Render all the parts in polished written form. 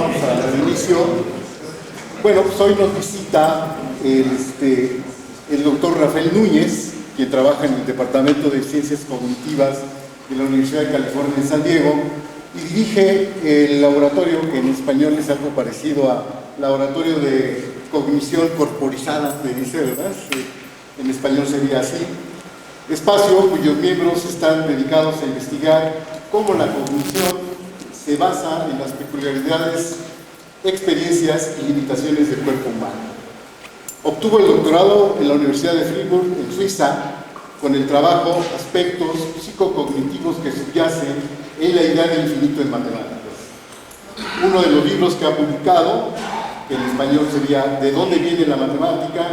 vamos a dar inicio. Bueno, pues hoy nos visita el doctor Rafael Núñez, quien trabaja en el Departamento de Ciencias Cognitivas de la Universidad de California en San Diego y dirige el laboratorio, que en español es algo parecido a Laboratorio de Cognición Corporizada, me dice, ¿verdad? En español sería así. Espacio cuyos miembros están dedicados a investigar cómo la cognición se basa en las peculiaridades, experiencias y limitaciones del cuerpo humano. Obtuvo el doctorado en la Universidad de Fribourg, en Suiza, con el trabajo Aspectos psicocognitivos que subyacen en la idea del infinito en matemáticas. Uno de los libros que ha publicado, que en español sería ¿De dónde viene la matemática?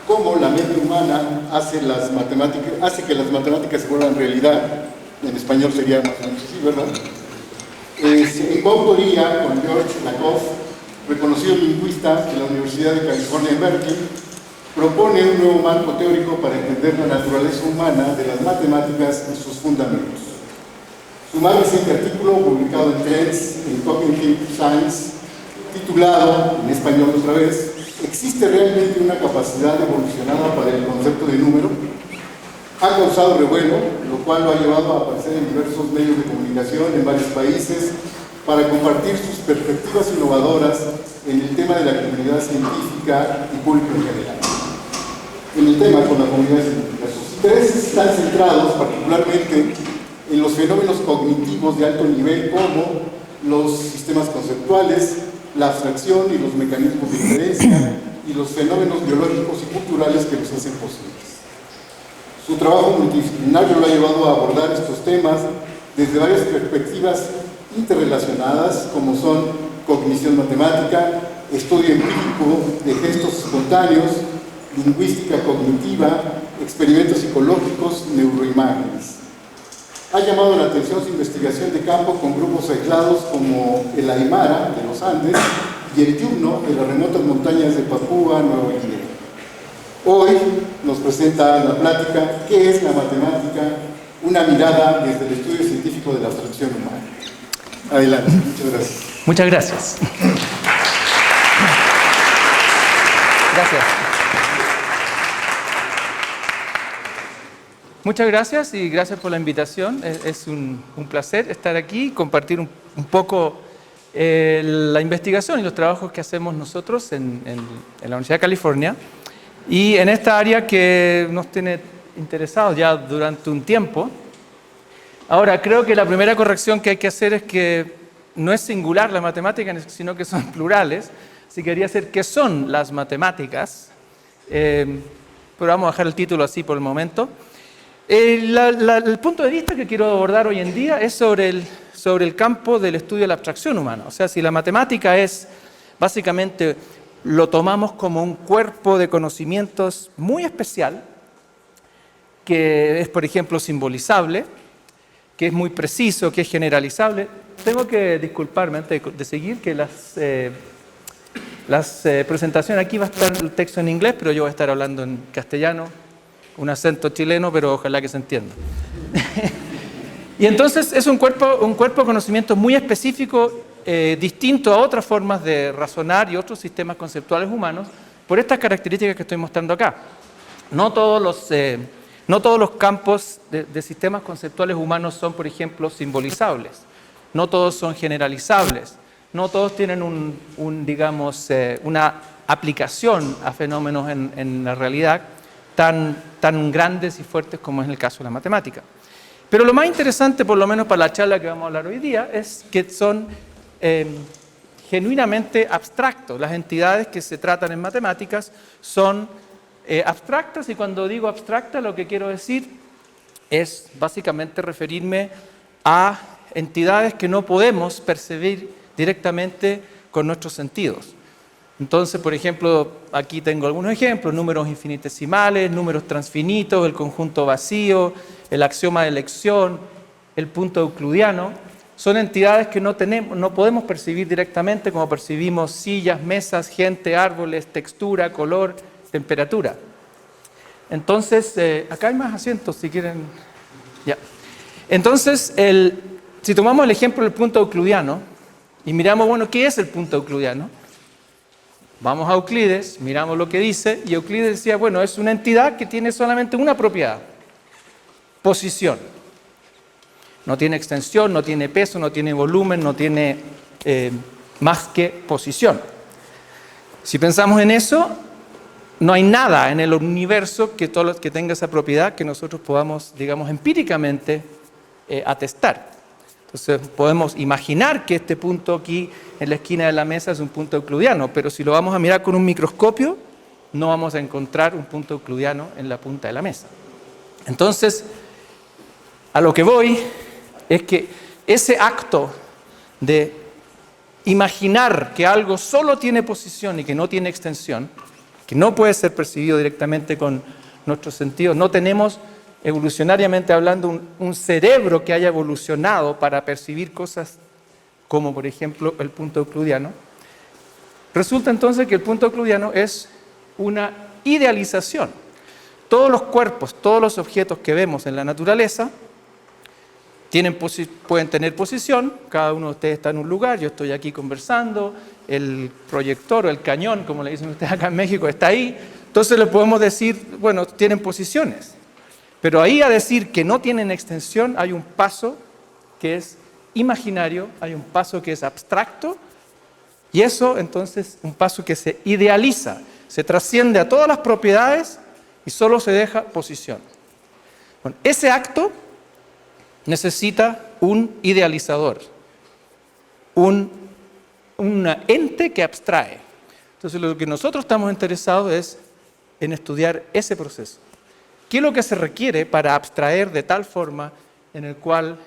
Cómo la mente humana hace que las matemáticas se vuelvan realidad. En español sería más o menos así, ¿verdad? En coautoría con George Lakoff, reconocido lingüista de la Universidad de California en Berkeley, propone un nuevo marco teórico para entender la naturaleza humana de las matemáticas y sus fundamentos. Su más reciente artículo, publicado en Trends en Cognitive Science, titulado, en español otra vez, ¿existe realmente una capacidad evolucionada para el concepto de número?, ha causado revuelo, lo cual lo ha llevado a aparecer en diversos medios de comunicación en varios países para compartir sus perspectivas innovadoras en el tema de la comunidad científica y público en general. En el tema con la comunidad científica, sus intereses están centrados particularmente en los fenómenos cognitivos de alto nivel como los sistemas conceptuales, la abstracción y los mecanismos de inferencia y los fenómenos biológicos y culturales que los hacen posibles. Su trabajo multidisciplinario lo ha llevado a abordar estos temas desde varias perspectivas interrelacionadas, como son cognición matemática, estudio empírico de gestos espontáneos, lingüística cognitiva, experimentos psicológicos, neuroimágenes. Ha llamado la atención su investigación de campo con grupos aislados como el Aymara de los Andes y el Yumno de las remotas montañas de Papúa Nueva Guinea. Hoy nos presenta la plática ¿Qué es la matemática? Una mirada desde el estudio científico de la abstracción humana. Adelante, muchas gracias. Muchas gracias. Gracias. Muchas gracias y gracias por la invitación. Es un placer estar aquí y compartir un poco la investigación y los trabajos que hacemos nosotros en la Universidad de California. Y en esta área que nos tiene interesados ya durante un tiempo. Ahora, creo que la primera corrección que hay que hacer es que no es singular la matemática, sino que son plurales. Así que quería decir qué son las matemáticas, pero vamos a dejar el título así por el momento. El punto de vista que quiero abordar hoy en día es sobre el campo del estudio de la abstracción humana. O sea, si la matemática es básicamente... lo tomamos como un cuerpo de conocimientos muy especial, que es, por ejemplo, simbolizable, que es muy preciso, que es generalizable. Tengo que disculparme antes de seguir, que las presentaciones aquí va a estar el texto en inglés, pero yo voy a estar hablando en castellano, un acento chileno, pero ojalá que se entienda. Y entonces es un cuerpo de conocimientos muy específico, distinto a otras formas de razonar y otros sistemas conceptuales humanos por estas características que estoy mostrando acá. No todos los campos de sistemas conceptuales humanos son, por ejemplo, simbolizables. No todos son generalizables. No todos tienen una aplicación a fenómenos en la realidad tan grandes y fuertes como es el caso de la matemática. Pero lo más interesante, por lo menos para la charla que vamos a hablar hoy día, es que son genuinamente abstractos. Las entidades que se tratan en matemáticas son abstractas, y cuando digo abstracta lo que quiero decir es básicamente referirme a entidades que no podemos percibir directamente con nuestros sentidos. Entonces, por ejemplo, aquí tengo algunos ejemplos: números infinitesimales, números transfinitos, el conjunto vacío, el axioma de elección, el punto euclidiano. Son entidades que no podemos percibir directamente, como percibimos sillas, mesas, gente, árboles, textura, color, temperatura. Entonces, acá hay más asientos si quieren. Ya. Entonces, si tomamos el ejemplo del punto euclidiano, y miramos, bueno, ¿qué es el punto euclidiano? Vamos a Euclides, miramos lo que dice, y Euclides decía, bueno, es una entidad que tiene solamente una propiedad, posición. No tiene extensión, no tiene peso, no tiene volumen, no tiene más que posición. Si pensamos en eso, no hay nada en el universo que tenga esa propiedad que nosotros podamos, digamos, empíricamente atestar. Entonces podemos imaginar que este punto aquí en la esquina de la mesa es un punto euclidiano, pero si lo vamos a mirar con un microscopio, no vamos a encontrar un punto euclidiano en la punta de la mesa. Entonces, a lo que voy es que ese acto de imaginar que algo solo tiene posición y que no tiene extensión, que no puede ser percibido directamente con nuestros sentidos, no tenemos evolucionariamente hablando un cerebro que haya evolucionado para percibir cosas como por ejemplo el punto euclidiano, resulta entonces que el punto euclidiano es una idealización. Todos los cuerpos, todos los objetos que vemos en la naturaleza pueden tener posición, cada uno de ustedes está en un lugar, yo estoy aquí conversando, el proyector o el cañón, como le dicen ustedes acá en México, está ahí, entonces le podemos decir, bueno, tienen posiciones, pero ahí a decir que no tienen extensión hay un paso que es imaginario, hay un paso que es abstracto, y eso entonces un paso que se idealiza, se trasciende a todas las propiedades y solo se deja posición. Bueno, ese acto necesita un idealizador, un ente que abstrae. Entonces lo que nosotros estamos interesados es en estudiar ese proceso. ¿Qué es lo que se requiere para abstraer de tal forma en el cual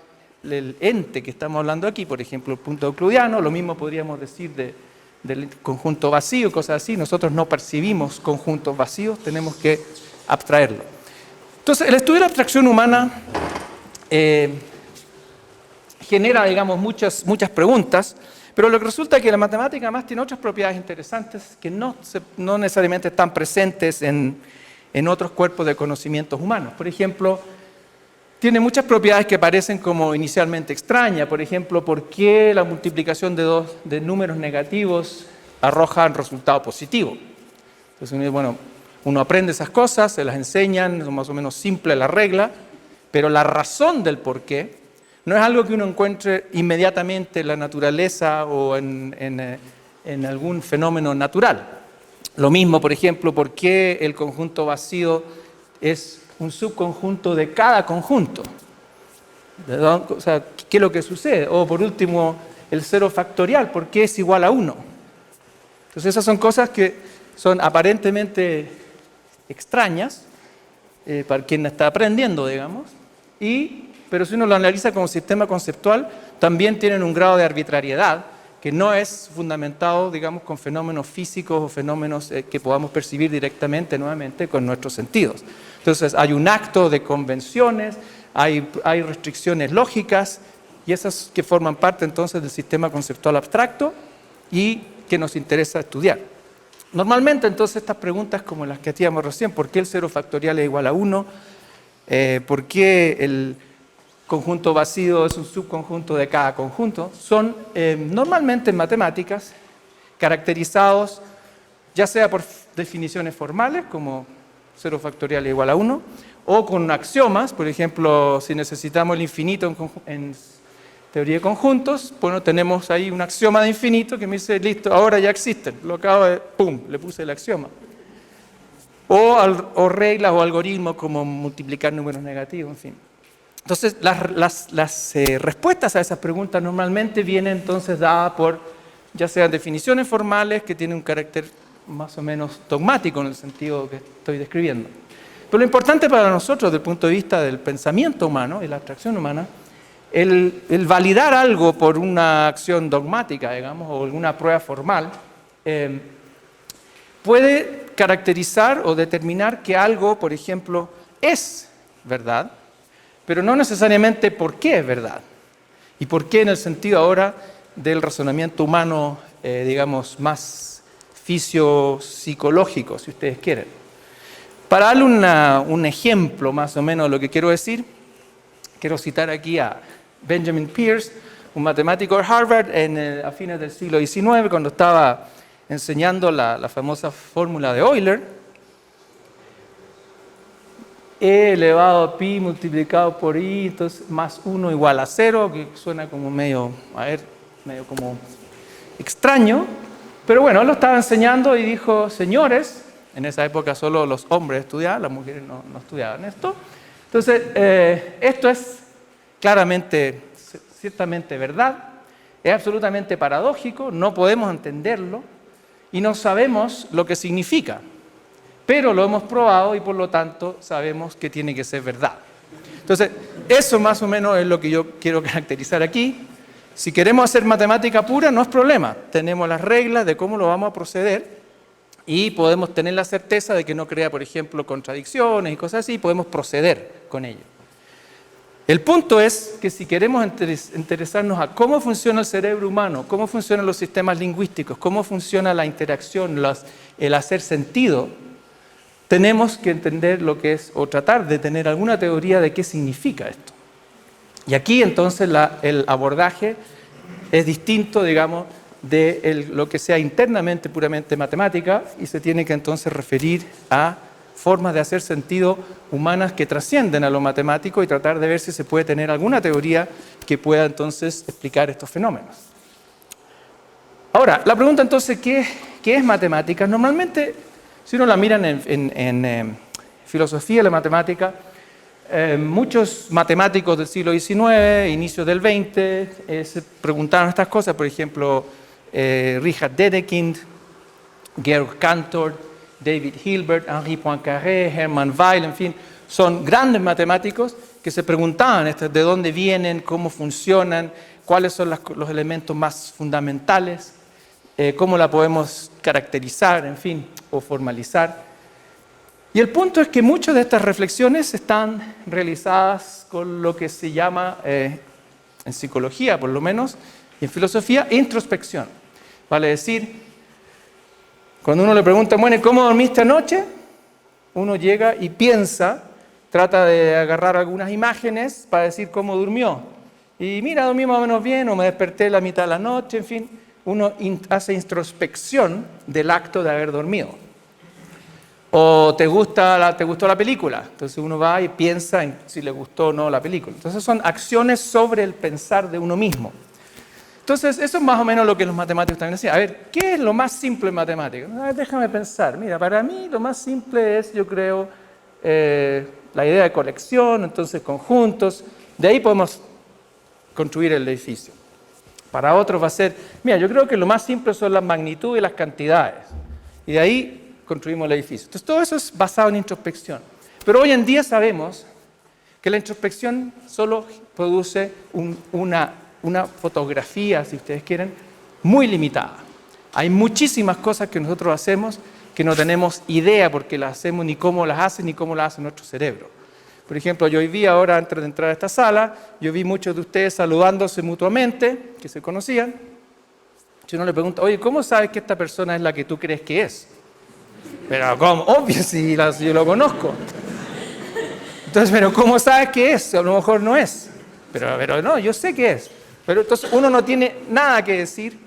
el ente que estamos hablando aquí, por ejemplo el punto euclidiano, lo mismo podríamos decir del conjunto vacío, cosas así, nosotros no percibimos conjuntos vacíos, tenemos que abstraerlo. Entonces el estudio de la abstracción humana genera, digamos, muchas preguntas, pero lo que resulta es que la matemática además tiene otras propiedades interesantes que no necesariamente están presentes en otros cuerpos de conocimientos humanos. Por ejemplo, tiene muchas propiedades que parecen como inicialmente extrañas. Por ejemplo, ¿por qué la multiplicación de números negativos arroja un resultado positivo? Entonces, bueno, uno aprende esas cosas, se las enseñan, es más o menos simple la regla, pero la razón del por qué no es algo que uno encuentre inmediatamente en la naturaleza o en algún fenómeno natural. Lo mismo, por ejemplo, por qué el conjunto vacío es un subconjunto de cada conjunto. O sea, ¿qué es lo que sucede? O por último, el cero factorial, ¿por qué es igual a 1? Entonces esas son cosas que son aparentemente extrañas para quien está aprendiendo, digamos, pero si uno lo analiza como sistema conceptual, también tienen un grado de arbitrariedad que no es fundamentado, digamos, con fenómenos físicos o fenómenos que podamos percibir directamente, nuevamente, con nuestros sentidos. Entonces, hay un acto de convenciones, hay restricciones lógicas, y esas que forman parte, entonces, del sistema conceptual abstracto y que nos interesa estudiar. Normalmente, entonces, estas preguntas como las que hacíamos recién, ¿por qué el cero factorial es igual a 1? ¿Por qué el conjunto vacío es un subconjunto de cada conjunto? Son normalmente en matemáticas caracterizados ya sea por definiciones formales como 0 factorial es igual a 1 o con axiomas. Por ejemplo, si necesitamos el infinito en teoría de conjuntos, bueno, tenemos ahí un axioma de infinito que me dice, listo, ahora ya existen, lo acabo de, pum, le puse el axioma. O reglas o algoritmos como multiplicar números negativos, en fin. Entonces, las respuestas a esas preguntas normalmente vienen entonces dadas por, ya sean definiciones formales que tienen un carácter más o menos dogmático en el sentido que estoy describiendo. Pero lo importante para nosotros, desde el punto de vista del pensamiento humano y la abstracción humana, el validar algo por una acción dogmática, digamos, o alguna prueba formal, puede caracterizar o determinar que algo, por ejemplo, es verdad, pero no necesariamente por qué es verdad. ¿Y por qué en el sentido ahora del razonamiento humano, digamos, más fisiopsicológico, si ustedes quieren? Para darle un ejemplo más o menos de lo que quiero decir, quiero citar aquí a Benjamin Peirce, un matemático de Harvard a fines del siglo XIX, cuando estaba enseñando la famosa fórmula de Euler. E elevado a pi multiplicado por i, entonces más 1 igual a 0, que suena como medio como extraño. Pero bueno, él lo estaba enseñando y dijo, señores, en esa época solo los hombres estudiaban, las mujeres no estudiaban esto. Entonces, esto es claramente, ciertamente verdad, es absolutamente paradójico, no podemos entenderlo y no sabemos lo que significa, pero lo hemos probado y por lo tanto sabemos que tiene que ser verdad. Entonces, eso más o menos es lo que yo quiero caracterizar aquí. Si queremos hacer matemática pura, no es problema. Tenemos las reglas de cómo lo vamos a proceder y podemos tener la certeza de que no crea, por ejemplo, contradicciones y cosas así, y podemos proceder con ello. El punto es que si queremos interesarnos a cómo funciona el cerebro humano, cómo funcionan los sistemas lingüísticos, cómo funciona la interacción, el hacer sentido, tenemos que entender lo que es, o tratar de tener alguna teoría de qué significa esto. Y aquí entonces el abordaje es distinto, digamos, de lo que sea internamente puramente matemática y se tiene que entonces referir a formas de hacer sentido humanas que trascienden a lo matemático y tratar de ver si se puede tener alguna teoría que pueda entonces explicar estos fenómenos. Ahora, la pregunta entonces, ¿qué es matemática? Normalmente, si uno la mira en filosofía de la matemática, muchos matemáticos del siglo XIX, inicios del XX, se preguntaron estas cosas, por ejemplo, Richard Dedekind, Georg Cantor, David Hilbert, Henri Poincaré, Hermann Weyl, en fin, son grandes matemáticos que se preguntaban de dónde vienen, cómo funcionan, cuáles son los elementos más fundamentales, cómo la podemos caracterizar, en fin, o formalizar. Y el punto es que muchas de estas reflexiones están realizadas con lo que se llama, en psicología por lo menos, y en filosofía, introspección. Vale decir, cuando uno le pregunta, bueno, ¿cómo dormiste anoche? Uno llega y piensa, trata de agarrar algunas imágenes para decir cómo durmió. Y mira, dormí más o menos bien, o me desperté la mitad de la noche, en fin. Uno hace introspección del acto de haber dormido. O te gustó la película, entonces uno va y piensa en si le gustó o no la película. Entonces son acciones sobre el pensar de uno mismo. Entonces eso es más o menos lo que los matemáticos también decían. A ver, ¿qué es lo más simple en matemáticas? A ver, déjame pensar. Mira, para mí lo más simple es, yo creo, la idea de colección, entonces conjuntos. De ahí podemos construir el edificio. Para otros va a ser, mira, yo creo que lo más simple son las magnitudes y las cantidades. Y de ahí construimos el edificio. Entonces, todo eso es basado en introspección. Pero hoy en día sabemos que la introspección solo produce una fotografía, si ustedes quieren, muy limitada. Hay muchísimas cosas que nosotros hacemos que no tenemos idea por qué las hacemos, ni cómo las hace nuestro cerebro. Por ejemplo, yo hoy vi ahora, antes de entrar a esta sala, yo vi muchos de ustedes saludándose mutuamente, que se conocían. Si uno le pregunta, oye, ¿cómo sabes que esta persona es la que tú crees que es? Pero, ¿cómo? Obvio, si yo lo conozco. Entonces, pero ¿cómo sabes que es? A lo mejor no es. Pero no, yo sé que es. Pero entonces uno no tiene nada que decir,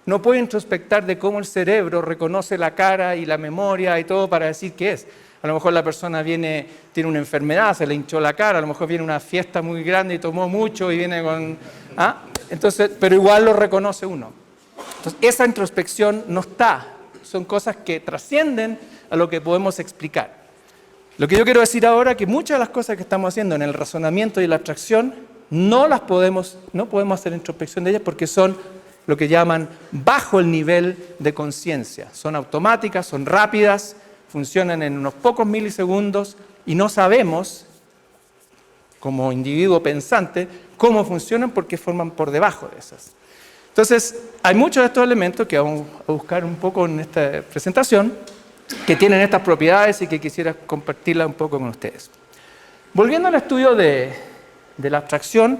no puede introspectar de cómo el cerebro reconoce la cara y la memoria y todo para decir qué es. A lo mejor la persona tiene una enfermedad, se le hinchó la cara, a lo mejor viene una fiesta muy grande y tomó mucho y viene con... Entonces, pero igual lo reconoce uno. Entonces, esa introspección no está. Son cosas que trascienden a lo que podemos explicar. Lo que yo quiero decir ahora es que muchas de las cosas que estamos haciendo en el razonamiento y la abstracción no podemos hacer introspección de ellas porque son lo que llaman bajo el nivel de conciencia. Son automáticas, son rápidas, funcionan en unos pocos milisegundos y no sabemos, como individuo pensante, cómo funcionan porque forman por debajo de esas. Entonces, hay muchos de estos elementos que vamos a buscar un poco en esta presentación, que tienen estas propiedades y que quisiera compartirlas un poco con ustedes. Volviendo al estudio de la abstracción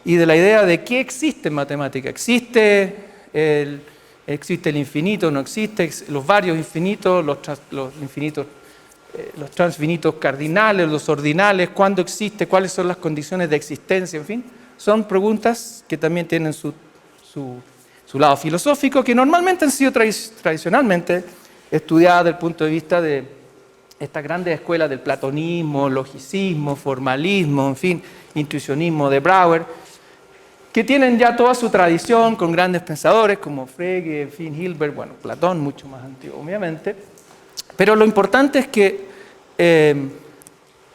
y de la idea de qué existe en matemática. ¿Existe el infinito? ¿No existe? Los varios infinitos, los transfinitos cardinales, los ordinales, ¿cuándo existe? ¿Cuáles son las condiciones de existencia? En fin, son preguntas que también tienen su lado filosófico, que normalmente han sido tradicionalmente estudiadas desde el punto de vista de estas grandes escuelas del platonismo, logicismo, formalismo, en fin, intuicionismo de Brouwer, que tienen ya toda su tradición con grandes pensadores como Frege, en fin, Hilbert, bueno, Platón, mucho más antiguo, obviamente. Pero lo importante es que,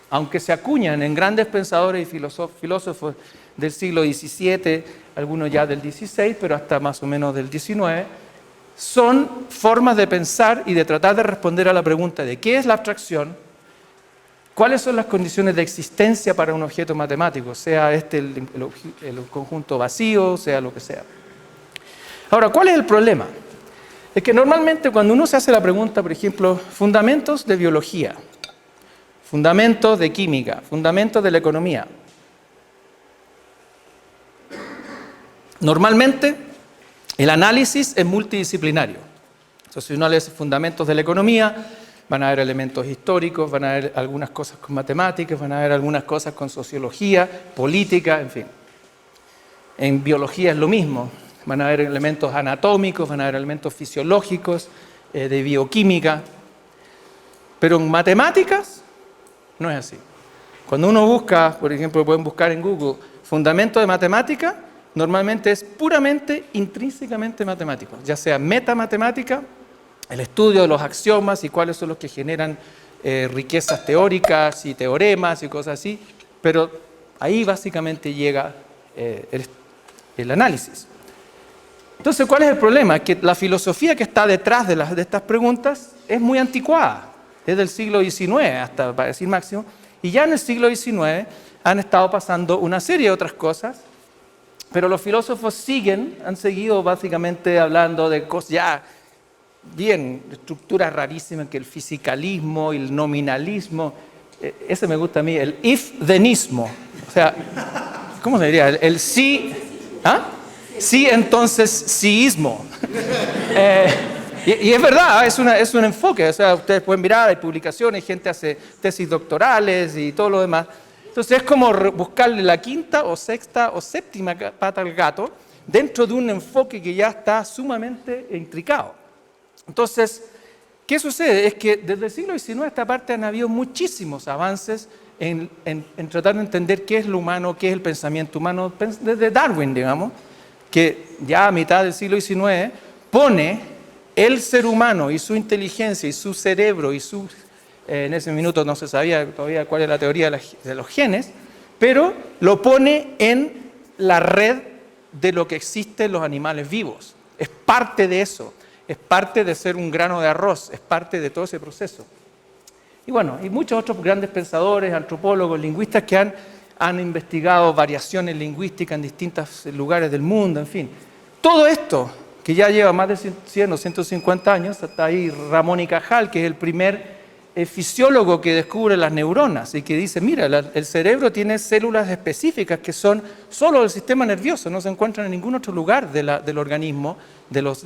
aunque se acuñan en grandes pensadores y filósofos del siglo XVII, algunos ya del XVI, pero hasta más o menos del XIX, son formas de pensar y de tratar de responder a la pregunta de qué es la abstracción, cuáles son las condiciones de existencia para un objeto matemático, sea este el conjunto vacío, sea lo que sea. Ahora, ¿cuál es el problema? Es que normalmente cuando uno se hace la pregunta, por ejemplo, fundamentos de biología, fundamentos de química, fundamentos de la economía, normalmente el análisis es multidisciplinario. Entonces, si uno lee fundamentos de la economía, van a haber elementos históricos, van a haber algunas cosas con matemáticas, van a haber algunas cosas con sociología, política, en fin. En biología es lo mismo. Van a haber elementos anatómicos, van a haber elementos fisiológicos, de bioquímica. Pero en matemáticas no es así. Cuando uno busca, por ejemplo, pueden buscar en Google, fundamento de matemática, normalmente es puramente, intrínsecamente matemático, ya sea metamatemática, el estudio de los axiomas y cuáles son los que generan riquezas teóricas y teoremas y cosas así, pero ahí básicamente llega el análisis. Entonces, ¿cuál es el problema? Que la filosofía que está detrás de estas preguntas es muy anticuada, desde el siglo XIX hasta, para decir máximo, y ya en el siglo XIX han estado pasando una serie de otras cosas, pero los filósofos han seguido básicamente hablando de cosas ya bien, estructuras rarísimas, que el fisicalismo y el nominalismo, ese me gusta a mí, el if-thenismo, o sea, ¿cómo se diría? El sí, ¿ah? Sí, entonces síismo. Y es verdad, es un enfoque, o sea, ustedes pueden mirar, hay publicaciones, gente hace tesis doctorales y todo lo demás. Entonces es como buscarle la quinta o sexta o séptima pata al gato dentro de un enfoque que ya está sumamente intricado. Entonces, ¿qué sucede? Es que desde el siglo XIX a esta parte han habido muchísimos avances en tratar de entender qué es lo humano, qué es el pensamiento humano, desde Darwin, digamos, que ya a mitad del siglo XIX pone el ser humano y su inteligencia y su cerebro y su... en ese minuto no se sabía todavía cuál es la teoría de los genes, pero lo pone en la red de lo que existe en los animales vivos. Es parte de eso, es parte de ser un grano de arroz, es parte de todo ese proceso. Y bueno, y muchos otros grandes pensadores, antropólogos, lingüistas que han investigado variaciones lingüísticas en distintos lugares del mundo, en fin. Todo esto, que ya lleva más de 100 o 150 años, hasta ahí Ramón y Cajal, que es el primer fisiólogo que descubre las neuronas y que dice, mira, el cerebro tiene células específicas que son solo del sistema nervioso, no se encuentran en ningún otro lugar del organismo de los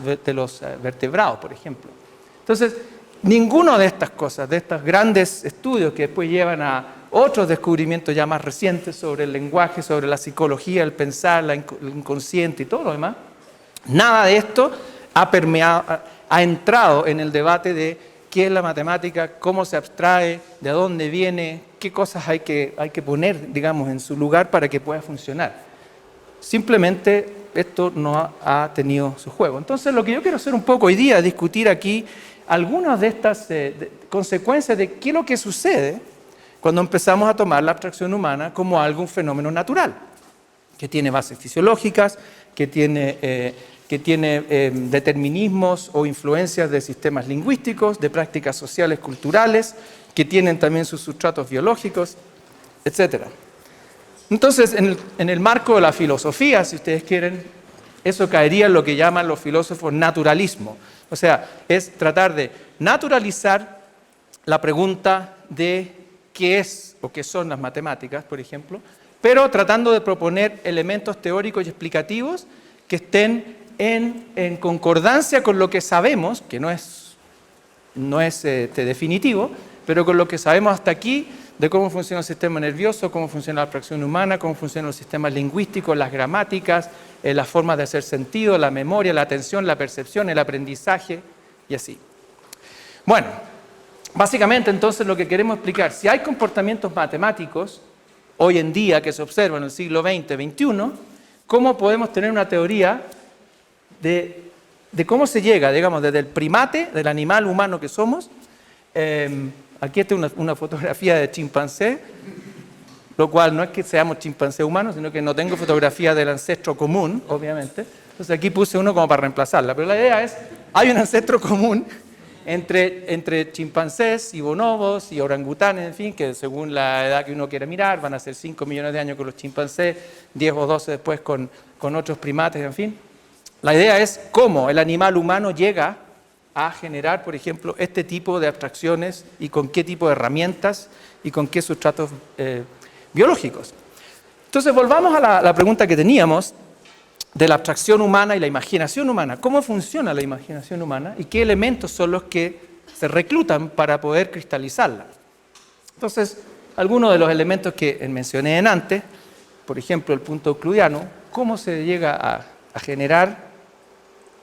vertebrados, por ejemplo. Entonces, ninguno de estas cosas, de estos grandes estudios que después llevan a otros descubrimientos ya más recientes sobre el lenguaje, sobre la psicología, el pensar, el inconsciente y todo lo demás, nada de esto ha entrado en el debate de qué es la matemática, cómo se abstrae, de dónde viene, qué cosas hay que poner, digamos, en su lugar para que pueda funcionar. Simplemente esto no ha tenido su juego. Entonces, lo que yo quiero hacer un poco hoy día es discutir aquí algunas de estas consecuencias de qué es lo que sucede cuando empezamos a tomar la abstracción humana como algún fenómeno natural, que tiene bases fisiológicas, que tiene determinismos o influencias de sistemas lingüísticos, de prácticas sociales, culturales, que tienen también sus sustratos biológicos, etc. Entonces, en el marco de la filosofía, si ustedes quieren, eso caería en lo que llaman los filósofos naturalismo. O sea, es tratar de naturalizar la pregunta de qué es o qué son las matemáticas, por ejemplo, pero tratando de proponer elementos teóricos y explicativos que estén en concordancia con lo que sabemos, que no es definitivo, pero con lo que sabemos hasta aquí de cómo funciona el sistema nervioso, cómo funciona la abstracción humana, cómo funcionan los sistemas lingüísticos, las gramáticas, las formas de hacer sentido, la memoria, la atención, la percepción, el aprendizaje y así. Bueno, básicamente entonces lo que queremos explicar, si hay comportamientos matemáticos hoy en día que se observan en el siglo XX, XXI, ¿cómo podemos tener una teoría de cómo se llega, digamos, desde el primate, del animal humano que somos? Aquí está una fotografía de chimpancé, lo cual no es que seamos chimpancés humanos, sino que no tengo fotografía del ancestro común, obviamente. Entonces aquí puse uno como para reemplazarla. Pero la idea es, hay un ancestro común entre chimpancés y bonobos y orangutanes, en fin, que según la edad que uno quiera mirar, van a ser 5 millones de años con los chimpancés, 10 o 12 después con otros primates, en fin. La idea es cómo el animal humano llega a generar, por ejemplo, este tipo de abstracciones y con qué tipo de herramientas y con qué sustratos biológicos. Entonces, volvamos a la pregunta que teníamos de la abstracción humana y la imaginación humana. ¿Cómo funciona la imaginación humana y qué elementos son los que se reclutan para poder cristalizarla? Entonces, algunos de los elementos que mencioné antes, por ejemplo, el punto euclidiano, ¿cómo se llega a generar?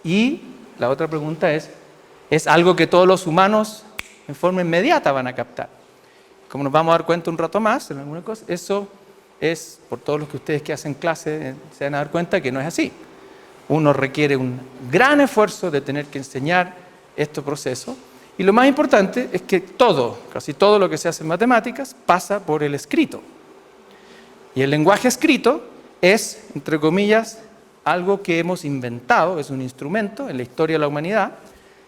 Y la otra pregunta es algo que todos los humanos en forma inmediata van a captar. Como nos vamos a dar cuenta un rato más en alguna cosa, eso es, por todos los que ustedes que hacen clase se van a dar cuenta que no es así. Uno requiere un gran esfuerzo de tener que enseñar estos procesos, y lo más importante es que casi todo lo que se hace en matemáticas pasa por el escrito. Y el lenguaje escrito es, entre comillas, algo que hemos inventado, es un instrumento en la historia de la humanidad.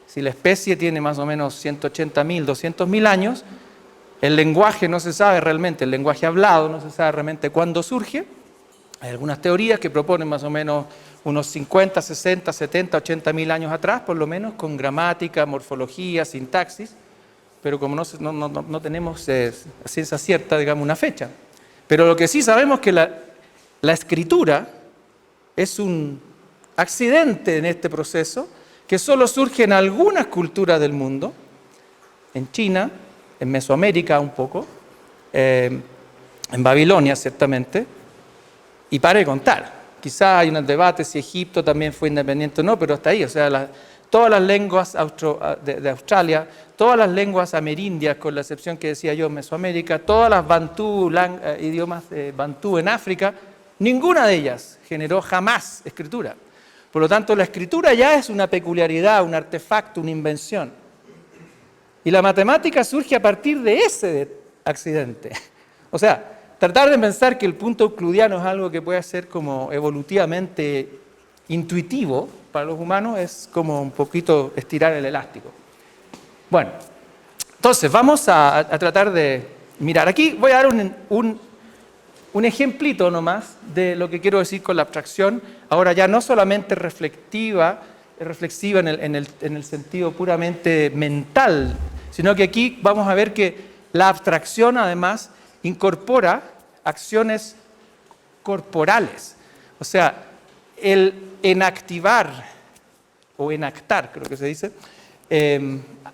Si la especie tiene más o menos 180.000, 200.000 años, el lenguaje no se sabe realmente, el lenguaje hablado no se sabe realmente cuándo surge. Hay algunas teorías que proponen más o menos unos 50, 60, 70, 80.000 años atrás, por lo menos, con gramática, morfología, sintaxis, pero como no tenemos a ciencia cierta, digamos, una fecha. Pero lo que sí sabemos es que la escritura es un accidente en este proceso que solo surge en algunas culturas del mundo, en China, en Mesoamérica un poco, en Babilonia ciertamente, y para de contar. Quizás hay un debate si Egipto también fue independiente o no, pero hasta ahí, o sea, todas las lenguas de Australia, todas las lenguas amerindias, con la excepción que decía yo, Mesoamérica, todas las bantú, idiomas bantú en África, ninguna de ellas generó jamás escritura. Por lo tanto, la escritura ya es una peculiaridad, un artefacto, una invención. Y la matemática surge a partir de ese accidente. O sea, tratar de pensar que el punto euclidiano es algo que puede ser como evolutivamente intuitivo para los humanos es como un poquito estirar el elástico. Bueno, entonces vamos a tratar de mirar. Aquí voy a dar un ejemplito nomás de lo que quiero decir con la abstracción, ahora ya no solamente reflexiva en el sentido puramente mental, sino que aquí vamos a ver que la abstracción además incorpora acciones corporales. O sea, el enactivar o enactar, creo que se dice,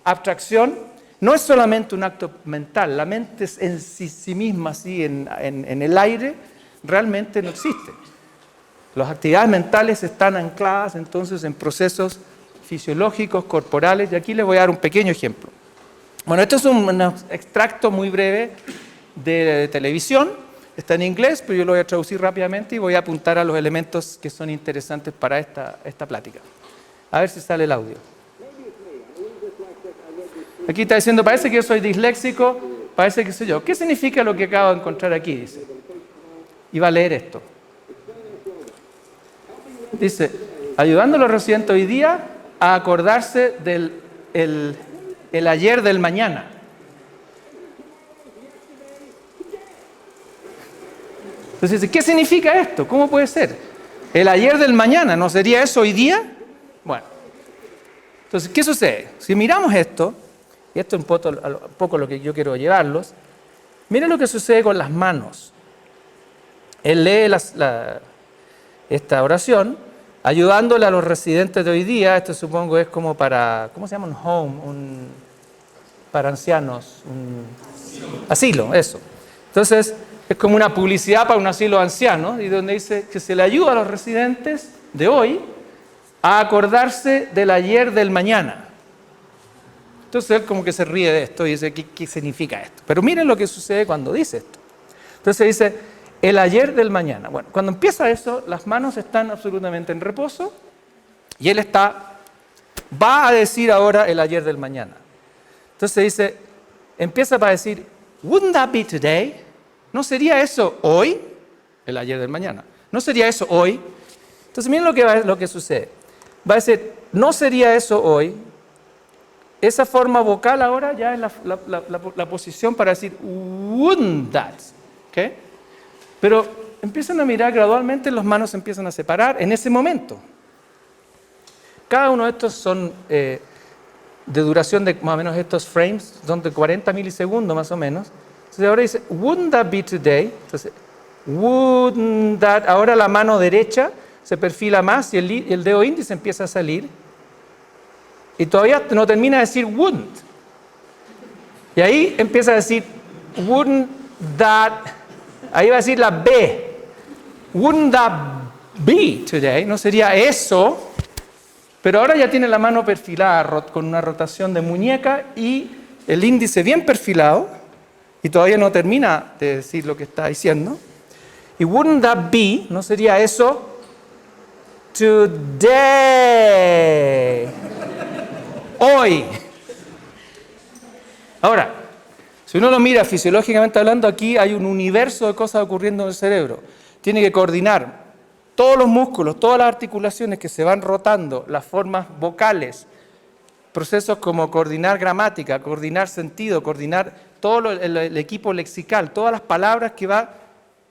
abstracción no es solamente un acto mental, la mente en sí misma, así en el aire, realmente no existe. Las actividades mentales están ancladas entonces en procesos fisiológicos, corporales, y aquí les voy a dar un pequeño ejemplo. Bueno, esto es un extracto muy breve de televisión, está en inglés, pero yo lo voy a traducir rápidamente y voy a apuntar a los elementos que son interesantes para esta plática. A ver si sale el audio. Aquí está diciendo, parece que yo soy disléxico, parece que soy yo. ¿Qué significa lo que acabo de encontrar aquí? Dice. Y va a leer esto. Dice, ayudando a los residentes hoy día a acordarse del el ayer del mañana. Entonces dice, ¿qué significa esto? ¿Cómo puede ser? El ayer del mañana, ¿no sería eso hoy día? Bueno, entonces, ¿qué sucede? Si miramos esto, y esto es un poco lo que yo quiero llevarlos, miren lo que sucede con las manos. Él lee esta oración, ayudándole a los residentes de hoy día. Esto supongo es como para, ¿cómo se llama? Un home, para ancianos, un asilo, eso. Entonces, es como una publicidad para un asilo de ancianos, y donde dice que se le ayuda a los residentes de hoy a acordarse del ayer del mañana. Entonces él como que se ríe de esto y dice, ¿qué significa esto? Pero miren lo que sucede cuando dice esto. Entonces dice, el ayer del mañana. Bueno, cuando empieza eso, las manos están absolutamente en reposo y él va a decir ahora el ayer del mañana. Entonces dice, empieza para decir, wouldn't that be today? ¿No sería eso hoy? El ayer del mañana. ¿No sería eso hoy? Entonces miren lo que sucede. Va a decir, ¿no sería eso hoy? Esa forma vocal ahora ya es la posición para decir wouldn't that. ¿Okay? Pero empiezan a mirar gradualmente, las manos se empiezan a separar en ese momento. Cada uno de estos son de duración de más o menos estos frames, son de 40 milisegundos más o menos. Entonces ahora dice, wouldn't that be today? Entonces, wouldn't that, ahora la mano derecha se perfila más y el dedo índice empieza a salir. Y todavía no termina de decir wouldn't. Y ahí empieza a decir wouldn't that, ahí va a decir la B. Wouldn't that be today? No sería eso. Pero ahora ya tiene la mano perfilada con una rotación de muñeca y el índice bien perfilado. Y todavía no termina de decir lo que está diciendo. Y wouldn't that be, no sería eso today. Hoy. Ahora, si uno lo mira fisiológicamente hablando, aquí hay un universo de cosas ocurriendo en el cerebro. Tiene que coordinar todos los músculos, todas las articulaciones que se van rotando, las formas vocales, procesos como coordinar gramática, coordinar sentido, coordinar todo el equipo lexical, todas las palabras que va,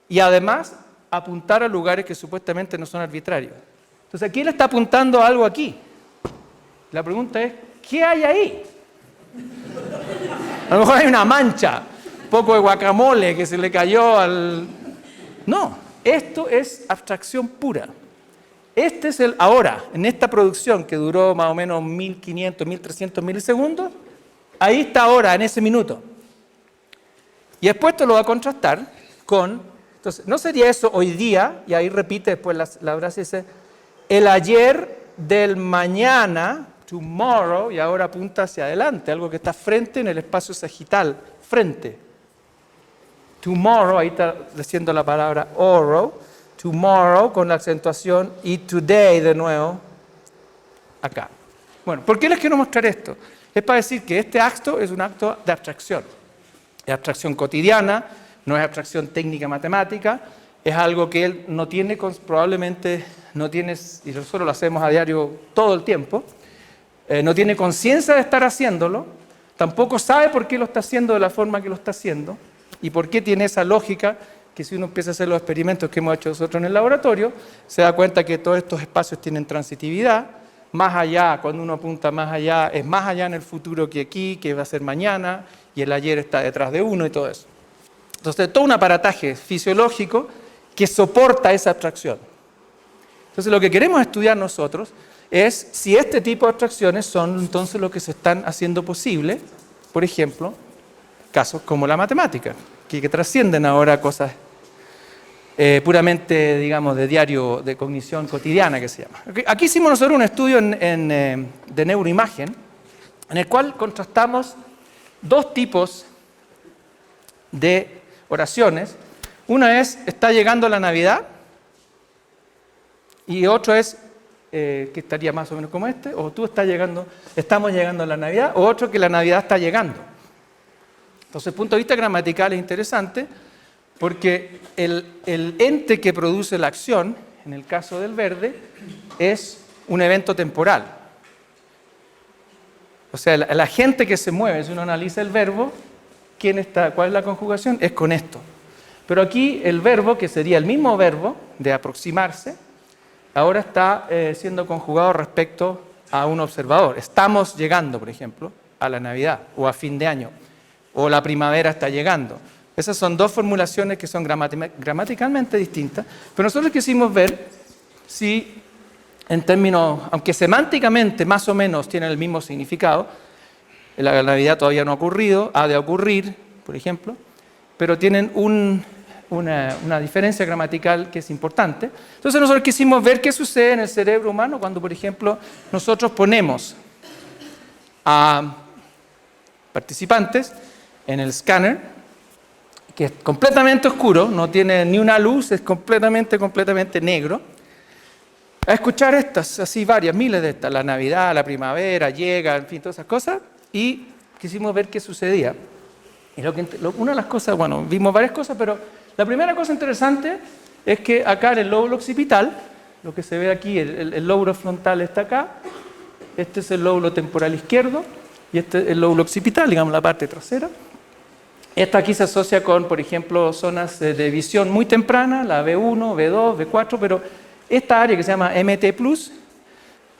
y además apuntar a lugares que supuestamente no son arbitrarios. Entonces aquí él está apuntando a algo aquí. La pregunta es, ¿qué hay ahí? A lo mejor hay una mancha, un poco de guacamole que se le cayó al... No, esto es abstracción pura. Este es el ahora, en esta producción que duró más o menos 1500, 1300 milisegundos, ahí está ahora, en ese minuto. Y después esto lo va a contrastar con, entonces, ¿no sería eso hoy día? Y ahí repite después la frase, dice, el ayer del mañana, tomorrow, y ahora apunta hacia adelante, algo que está frente en el espacio sagital, frente. Tomorrow, ahí está diciendo la palabra oro, tomorrow con la acentuación y today de nuevo, acá. Bueno, ¿por qué les quiero mostrar esto? Es para decir que este acto es un acto de abstracción. Es abstracción cotidiana, no es abstracción técnica matemática, es algo que él no tiene, probablemente no tiene, y nosotros lo hacemos a diario todo el tiempo, no tiene conciencia de estar haciéndolo, tampoco sabe por qué lo está haciendo de la forma que lo está haciendo y por qué tiene esa lógica que si uno empieza a hacer los experimentos que hemos hecho nosotros en el laboratorio, se da cuenta que todos estos espacios tienen transitividad, más allá, cuando uno apunta más allá, es más allá en el futuro que aquí, que va a ser mañana, y el ayer está detrás de uno y todo eso. Entonces, todo un aparataje fisiológico que soporta esa abstracción. Entonces, lo que queremos estudiar nosotros es si este tipo de abstracciones son entonces lo que se están haciendo posible, por ejemplo, casos como la matemática, que trascienden ahora cosas puramente, digamos, de diario, de cognición cotidiana, que se llama. Aquí hicimos nosotros un estudio de neuroimagen, en el cual contrastamos dos tipos de oraciones. Una es, está llegando la Navidad, y otro es, que estaría más o menos como este, o tú estás llegando, estamos llegando a la Navidad, o otro que la Navidad está llegando. Entonces, el punto de vista gramatical es interesante, porque el ente que produce la acción, en el caso del verde, es un evento temporal. O sea, el agente que se mueve, si uno analiza el verbo, ¿cuál es la conjugación? Es con esto. Pero aquí el verbo, que sería el mismo verbo de aproximarse, ahora está siendo conjugado respecto a un observador. Estamos llegando, por ejemplo, a la Navidad o a fin de año, o la primavera está llegando. Esas son dos formulaciones que son gramaticalmente distintas, pero nosotros quisimos ver si, en términos, aunque semánticamente más o menos tienen el mismo significado, la Navidad todavía no ha ocurrido, ha de ocurrir, por ejemplo, pero tienen una diferencia gramatical que es importante. Entonces nosotros quisimos ver qué sucede en el cerebro humano cuando, por ejemplo, nosotros ponemos a participantes en el escáner, que es completamente oscuro, no tiene ni una luz, es completamente negro, a escuchar estas, así varias, miles de estas, la Navidad, la primavera, llega, en fin, todas esas cosas, y quisimos ver qué sucedía. Y una de las cosas, bueno, vimos varias cosas, pero la primera cosa interesante es que acá en el lóbulo occipital, lo que se ve aquí, el lóbulo frontal está acá, este es el lóbulo temporal izquierdo, y este es el lóbulo occipital, digamos la parte trasera. Esta aquí se asocia con, por ejemplo, zonas de visión muy temprana, la B1, B2, B4, pero esta área que se llama MT+,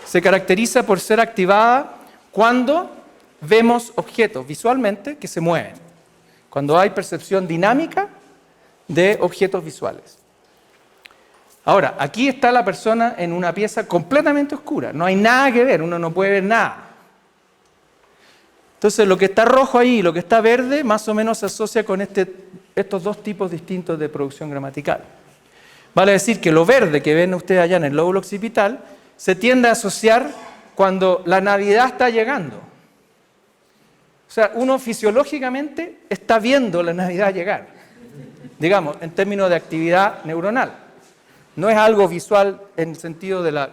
se caracteriza por ser activada cuando vemos objetos visualmente que se mueven, cuando hay percepción dinámica de objetos visuales. Ahora, aquí está la persona en una pieza completamente oscura, no hay nada que ver, uno no puede ver nada. Entonces, lo que está rojo ahí y lo que está verde más o menos se asocia con estos dos tipos distintos de producción gramatical. Vale decir que lo verde que ven ustedes allá en el lóbulo occipital se tiende a asociar cuando la Navidad está llegando. O sea, uno fisiológicamente está viendo la Navidad llegar, digamos, en términos de actividad neuronal. No es algo visual en el sentido de la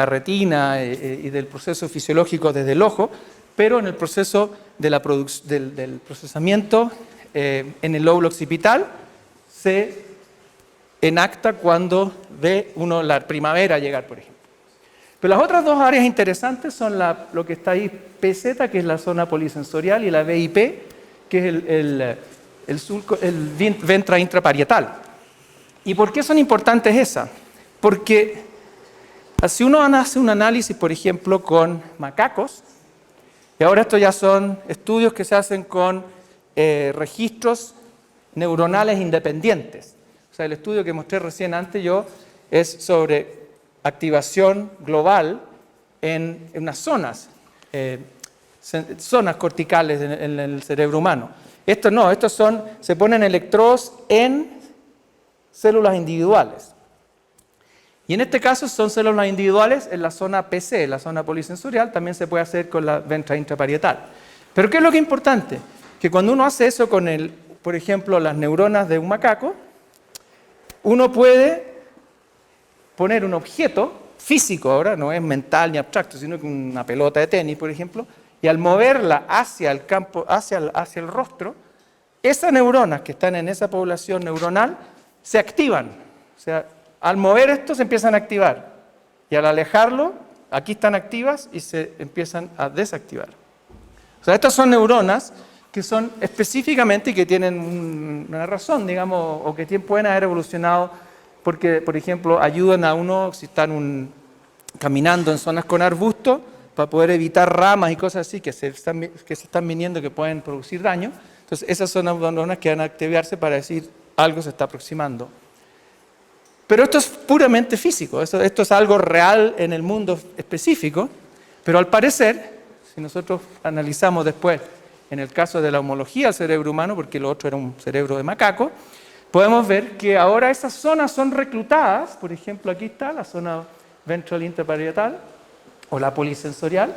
retina y del proceso fisiológico desde el ojo, pero en el proceso del procesamiento en el lóbulo occipital se enacta cuando ve uno la primavera llegar, por ejemplo. Pero las otras dos áreas interesantes son lo que está ahí, PZ, que es la zona polisensorial, y la VIP, que es el ventral intraparietal. ¿Y por qué son importantes esas? Porque si uno hace un análisis, por ejemplo, con macacos, y ahora estos ya son estudios que se hacen con registros neuronales independientes. O sea, el estudio que mostré recién antes yo es sobre activación global en unas zonas corticales en el cerebro humano. Estos no, se ponen electrodos en células individuales. Y en este caso son células individuales en la zona PC, la zona polisensorial, también se puede hacer con la ventral intraparietal. Pero ¿qué es lo que es importante? Que cuando uno hace eso con, por ejemplo, las neuronas de un macaco, uno puede poner un objeto físico ahora, no es mental ni abstracto, sino que una pelota de tenis, por ejemplo, y al moverla hacia el campo, hacia el rostro, esas neuronas que están en esa población neuronal se activan. O sea, al mover esto se empiezan a activar y al alejarlo, aquí están activas y se empiezan a desactivar. O sea, estas son neuronas que son específicamente y que tienen una razón, digamos, o que pueden haber evolucionado porque, por ejemplo, ayudan a uno si están caminando en zonas con arbustos para poder evitar ramas y cosas así que se están viniendo que pueden producir daño. Entonces, esas son neuronas que van a activarse para decir algo se está aproximando. Pero esto es puramente físico, esto es algo real en el mundo específico, pero al parecer, si nosotros analizamos después, en el caso de la homología al cerebro humano, porque lo otro era un cerebro de macaco, podemos ver que ahora esas zonas son reclutadas, por ejemplo aquí está la zona ventral intraparietal o la polisensorial,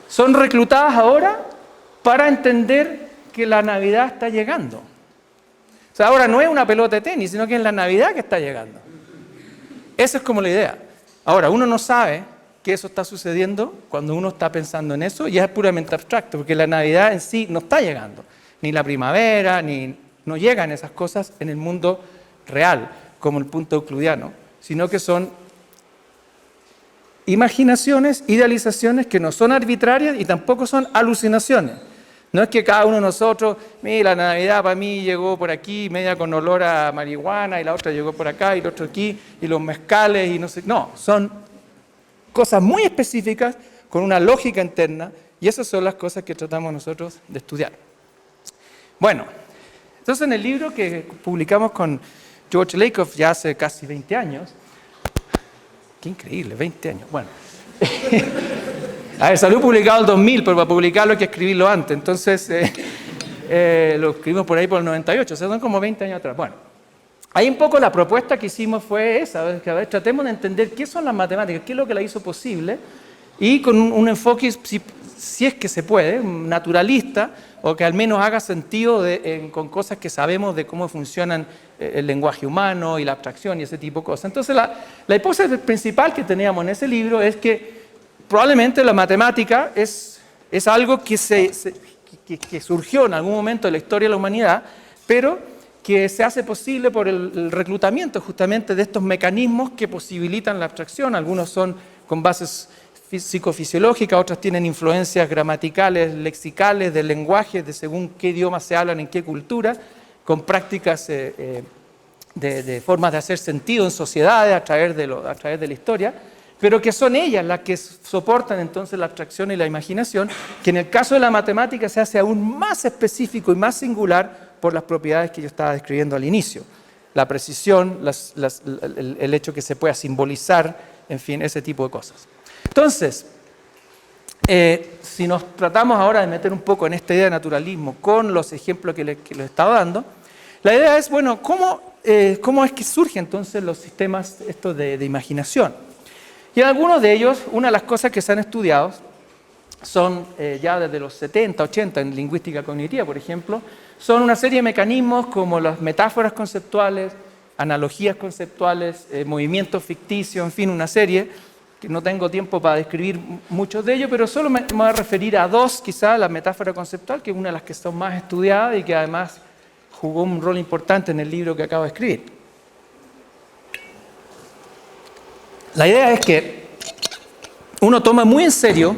son reclutadas ahora para entender que la Navidad está llegando. O sea, ahora no es una pelota de tenis, sino que es la Navidad que está llegando. Esa es como la idea. Ahora, uno no sabe que eso está sucediendo cuando uno está pensando en eso, ya es puramente abstracto, porque la Navidad en sí no está llegando, ni la primavera, no llegan esas cosas en el mundo real, como el punto euclidiano, sino que son imaginaciones, idealizaciones que no son arbitrarias y tampoco son alucinaciones. No es que cada uno de nosotros, mira, la Navidad para mí llegó por aquí, media con olor a marihuana, y la otra llegó por acá, y la otra aquí, y los mezcales, y no sé. No, son cosas muy específicas, con una lógica interna, y esas son las cosas que tratamos nosotros de estudiar. Bueno, entonces en el libro que publicamos con George Lakoff ya hace casi 20 años, qué increíble, 20 años, bueno. A ver, salió publicado el 2000, pero para publicarlo hay que escribirlo antes. Entonces, lo escribimos por ahí por el 98, o sea, son como 20 años atrás. Bueno, ahí un poco la propuesta que hicimos fue esa, que a ver, tratemos de entender qué son las matemáticas, qué es lo que la hizo posible, y con un enfoque, si es que se puede, naturalista, o que al menos haga sentido con cosas que sabemos de cómo funcionan el lenguaje humano y la abstracción y ese tipo de cosas. Entonces, la hipótesis principal que teníamos en ese libro es que probablemente la matemática es algo que surgió en algún momento de la historia de la humanidad, pero que se hace posible por el reclutamiento justamente de estos mecanismos que posibilitan la abstracción. Algunos son con bases psicofisiológicas, otras tienen influencias gramaticales, lexicales, del lenguaje, de según qué idioma se hablan, en qué cultura, con prácticas de formas de hacer sentido en sociedades a través de la historia, pero que son ellas las que soportan entonces la abstracción y la imaginación, que en el caso de la matemática se hace aún más específico y más singular por las propiedades que yo estaba describiendo al inicio. La precisión, el hecho que se pueda simbolizar, en fin, ese tipo de cosas. Entonces, si nos tratamos ahora de meter un poco en esta idea de naturalismo con los ejemplos que les he estado dando, la idea es, bueno, ¿cómo es que surgen entonces los sistemas estos de imaginación? Y en algunos de ellos, una de las cosas que se han estudiado son ya desde los 70, 80 en lingüística cognitiva, por ejemplo, son una serie de mecanismos como las metáforas conceptuales, analogías conceptuales, movimientos ficticios, en fin, una serie que no tengo tiempo para describir muchos de ellos, pero solo me voy a referir a dos, quizás, la metáfora conceptual, que es una de las que son más estudiadas y que además jugó un rol importante en el libro que acabo de escribir. La idea es que uno toma muy en serio,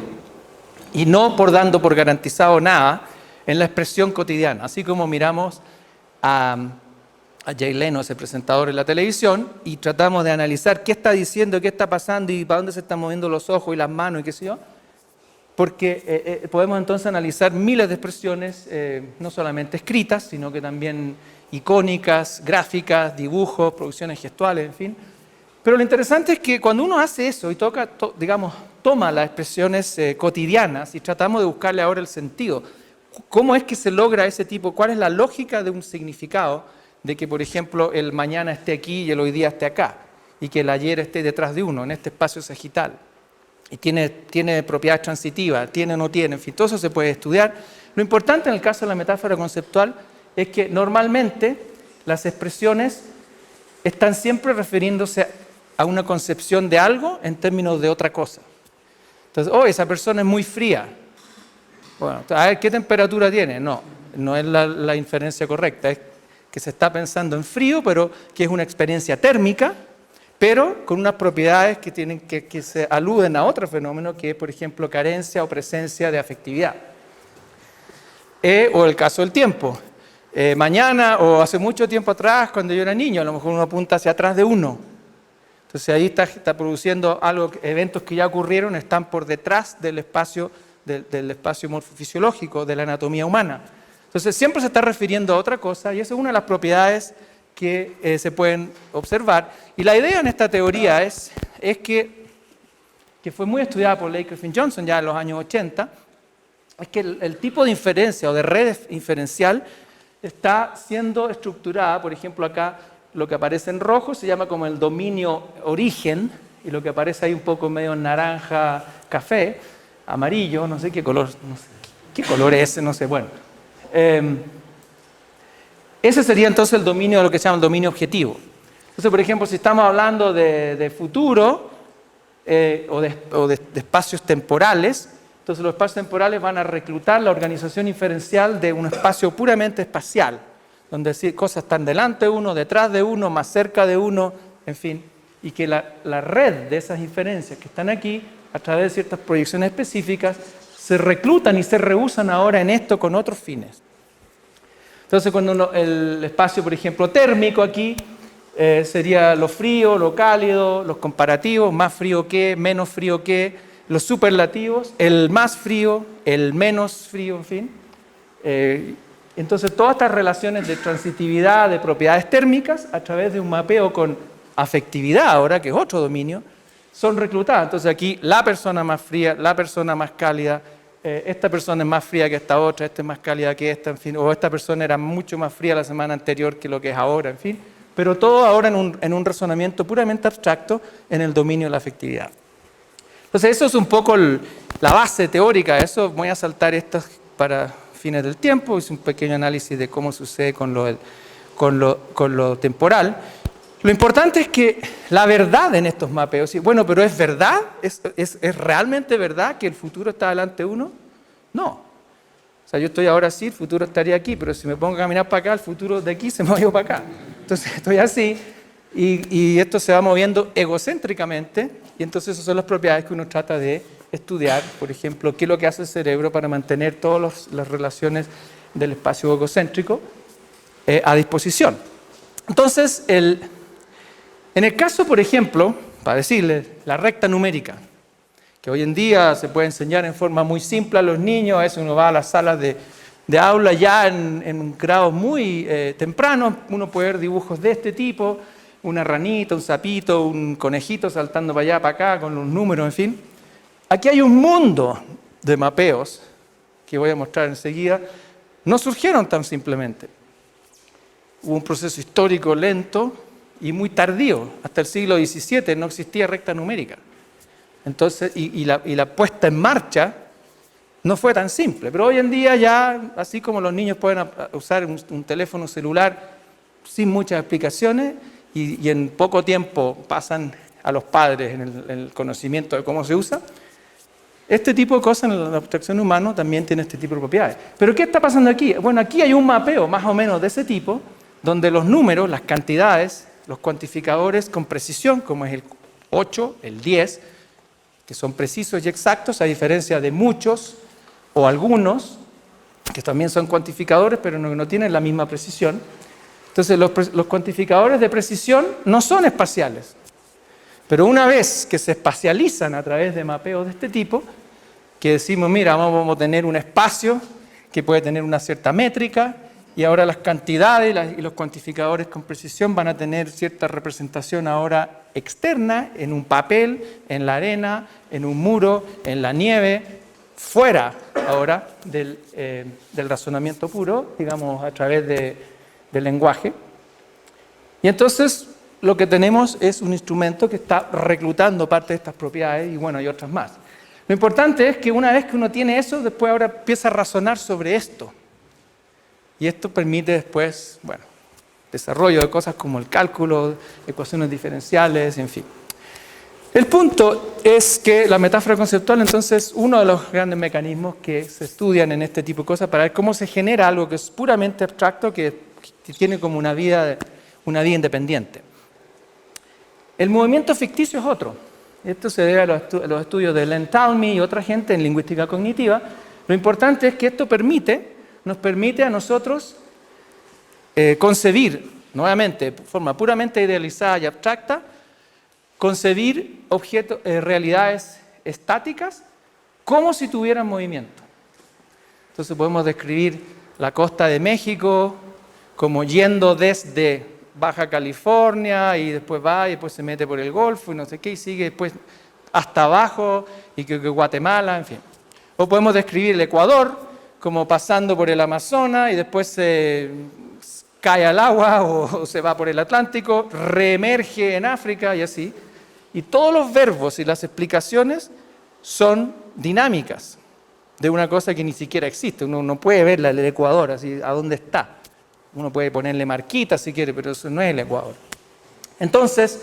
y no dando por garantizado nada, en la expresión cotidiana, así como miramos a Jay Leno, ese presentador en la televisión, y tratamos de analizar qué está diciendo, qué está pasando y para dónde se están moviendo los ojos y las manos y qué sé yo, porque podemos entonces analizar miles de expresiones, no solamente escritas, sino que también icónicas, gráficas, dibujos, producciones gestuales, en fin. Pero lo interesante es que cuando uno hace eso y toma las expresiones cotidianas y tratamos de buscarle ahora el sentido, ¿cómo es que se logra ese tipo? ¿Cuál es la lógica de un significado de que, por ejemplo, el mañana esté aquí y el hoy día esté acá, y que el ayer esté detrás de uno, en este espacio sagital? Y tiene propiedades transitivas, tiene o no tiene, en fin, todo eso se puede estudiar. Lo importante en el caso de la metáfora conceptual es que normalmente las expresiones están siempre refiriéndose a una concepción de algo en términos de otra cosa. Entonces, esa persona es muy fría. Bueno, a ver, ¿qué temperatura tiene? No es la inferencia correcta, es que se está pensando en frío, pero que es una experiencia térmica, pero con unas propiedades que se aluden a otro fenómeno, que es, por ejemplo, carencia o presencia de afectividad. O el caso del tiempo. Mañana o hace mucho tiempo atrás, cuando yo era niño, a lo mejor uno apunta hacia atrás de uno. Entonces ahí está produciendo algo, eventos que ya ocurrieron, están por detrás del espacio morfofisiológico, de la anatomía humana. Entonces siempre se está refiriendo a otra cosa y esa es una de las propiedades que se pueden observar. Y la idea en esta teoría es que fue muy estudiada por Leigh Griffin Johnson ya en los años 80, es que el tipo de inferencia o de red inferencial está siendo estructurada, por ejemplo acá lo que aparece en rojo se llama como el dominio origen, y lo que aparece ahí un poco medio naranja, café, amarillo, no sé qué color, no sé, ¿qué color es ese? No sé, bueno. Ese sería entonces el dominio de lo que se llama el dominio objetivo. Entonces, por ejemplo, si estamos hablando de futuro o de espacios temporales, entonces los espacios temporales van a reclutar la organización inferencial de un espacio puramente espacial, donde cosas están delante de uno, detrás de uno, más cerca de uno, en fin, y que la red de esas inferencias que están aquí, a través de ciertas proyecciones específicas, se reclutan y se reusan ahora en esto con otros fines. Entonces, cuando el espacio, por ejemplo, térmico aquí, sería lo frío, lo cálido, los comparativos, más frío que, menos frío que, los superlativos, el más frío, el menos frío, en fin. Entonces, todas estas relaciones de transitividad, de propiedades térmicas, a través de un mapeo con afectividad ahora, que es otro dominio, son reclutadas. Entonces aquí la persona más fría, la persona más cálida, esta persona es más fría que esta otra, esta es más cálida que esta, en fin, o esta persona era mucho más fría la semana anterior que lo que es ahora, en fin. Pero todo ahora en un razonamiento puramente abstracto en el dominio de la afectividad. Entonces eso es un poco la base teórica de eso. Voy a saltar estas para fines del tiempo, hice un pequeño análisis de cómo sucede con lo temporal. Lo importante es que la verdad en estos mapeos, bueno, pero ¿es verdad? ¿Es realmente verdad que el futuro está delante de uno? No. O sea, yo estoy ahora así, el futuro estaría aquí, pero si me pongo a caminar para acá, el futuro de aquí se me va para acá. Entonces estoy así y esto se va moviendo egocéntricamente y entonces esas son las propiedades que uno trata de estudiar. Por ejemplo, qué es lo que hace el cerebro para mantener todas las relaciones del espacio egocéntrico a disposición. Entonces, en el caso, por ejemplo, para decirles, la recta numérica, que hoy en día se puede enseñar en forma muy simple a los niños, a veces uno va a las salas de aula ya en grados muy tempranos, uno puede ver dibujos de este tipo, una ranita, un sapito, un conejito saltando para allá, para acá, con los números, en fin. Aquí hay un mundo de mapeos, que voy a mostrar enseguida, no surgieron tan simplemente. Hubo un proceso histórico lento y muy tardío. Hasta el siglo XVII no existía recta numérica. Entonces, y la puesta en marcha no fue tan simple. Pero hoy en día ya, así como los niños pueden usar un teléfono celular sin muchas explicaciones y en poco tiempo pasan a los padres en el conocimiento de cómo se usa, este tipo de cosas en la abstracción humana también tiene este tipo de propiedades. ¿Pero qué está pasando aquí? Bueno, aquí hay un mapeo más o menos de ese tipo, donde los números, las cantidades, los cuantificadores con precisión, como es el 8, el 10, que son precisos y exactos, a diferencia de muchos o algunos, que también son cuantificadores, pero no tienen la misma precisión. Entonces, los cuantificadores de precisión no son espaciales. Pero una vez que se espacializan a través de mapeos de este tipo, que decimos, mira, vamos a tener un espacio que puede tener una cierta métrica, y ahora las cantidades y los cuantificadores con precisión van a tener cierta representación ahora externa, en un papel, en la arena, en un muro, en la nieve, fuera ahora del razonamiento puro, digamos, a través del lenguaje. Y entonces lo que tenemos es un instrumento que está reclutando parte de estas propiedades y bueno, hay otras más. Lo importante es que una vez que uno tiene eso, después ahora empieza a razonar sobre esto. Y esto permite después, bueno, desarrollo de cosas como el cálculo, ecuaciones diferenciales, en fin. El punto es que la metáfora conceptual, entonces, es uno de los grandes mecanismos que se estudian en este tipo de cosas para ver cómo se genera algo que es puramente abstracto, que tiene como una vida independiente. El movimiento ficticio es otro. Esto se debe a los estudios de Len Talmy y otra gente en lingüística cognitiva. Lo importante es que esto nos permite a nosotros concebir, nuevamente, de forma puramente idealizada y abstracta, concebir realidades estáticas como si tuvieran movimiento. Entonces podemos describir la costa de México como yendo desde Baja California y después va y después se mete por el Golfo y no sé qué y sigue después hasta abajo y que Guatemala, en fin. O podemos describir el Ecuador como pasando por el Amazonas y después se cae al agua o se va por el Atlántico, reemerge en África y así. Y todos los verbos y las explicaciones son dinámicas de una cosa que ni siquiera existe. Uno no puede ver el Ecuador, así, a dónde está. Uno puede ponerle marquitas si quiere, pero eso no es el Ecuador. Entonces,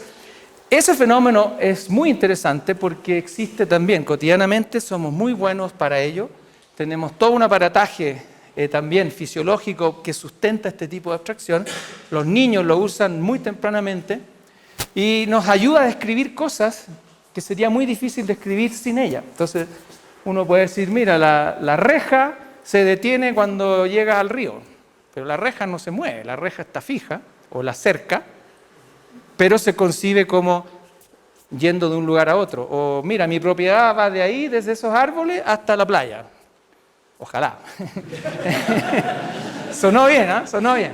ese fenómeno es muy interesante porque existe también cotidianamente, somos muy buenos para ello. Tenemos todo un aparataje también fisiológico que sustenta este tipo de abstracción. Los niños lo usan muy tempranamente y nos ayuda a describir cosas que sería muy difícil describir sin ella. Entonces, uno puede decir, mira, la reja se detiene cuando llega al río. Pero la reja no se mueve, la reja está fija, o la cerca, pero se concibe como yendo de un lugar a otro. O mira, mi propiedad va de ahí, desde esos árboles, hasta la playa. Ojalá. Sonó bien, ¿eh? Sonó bien.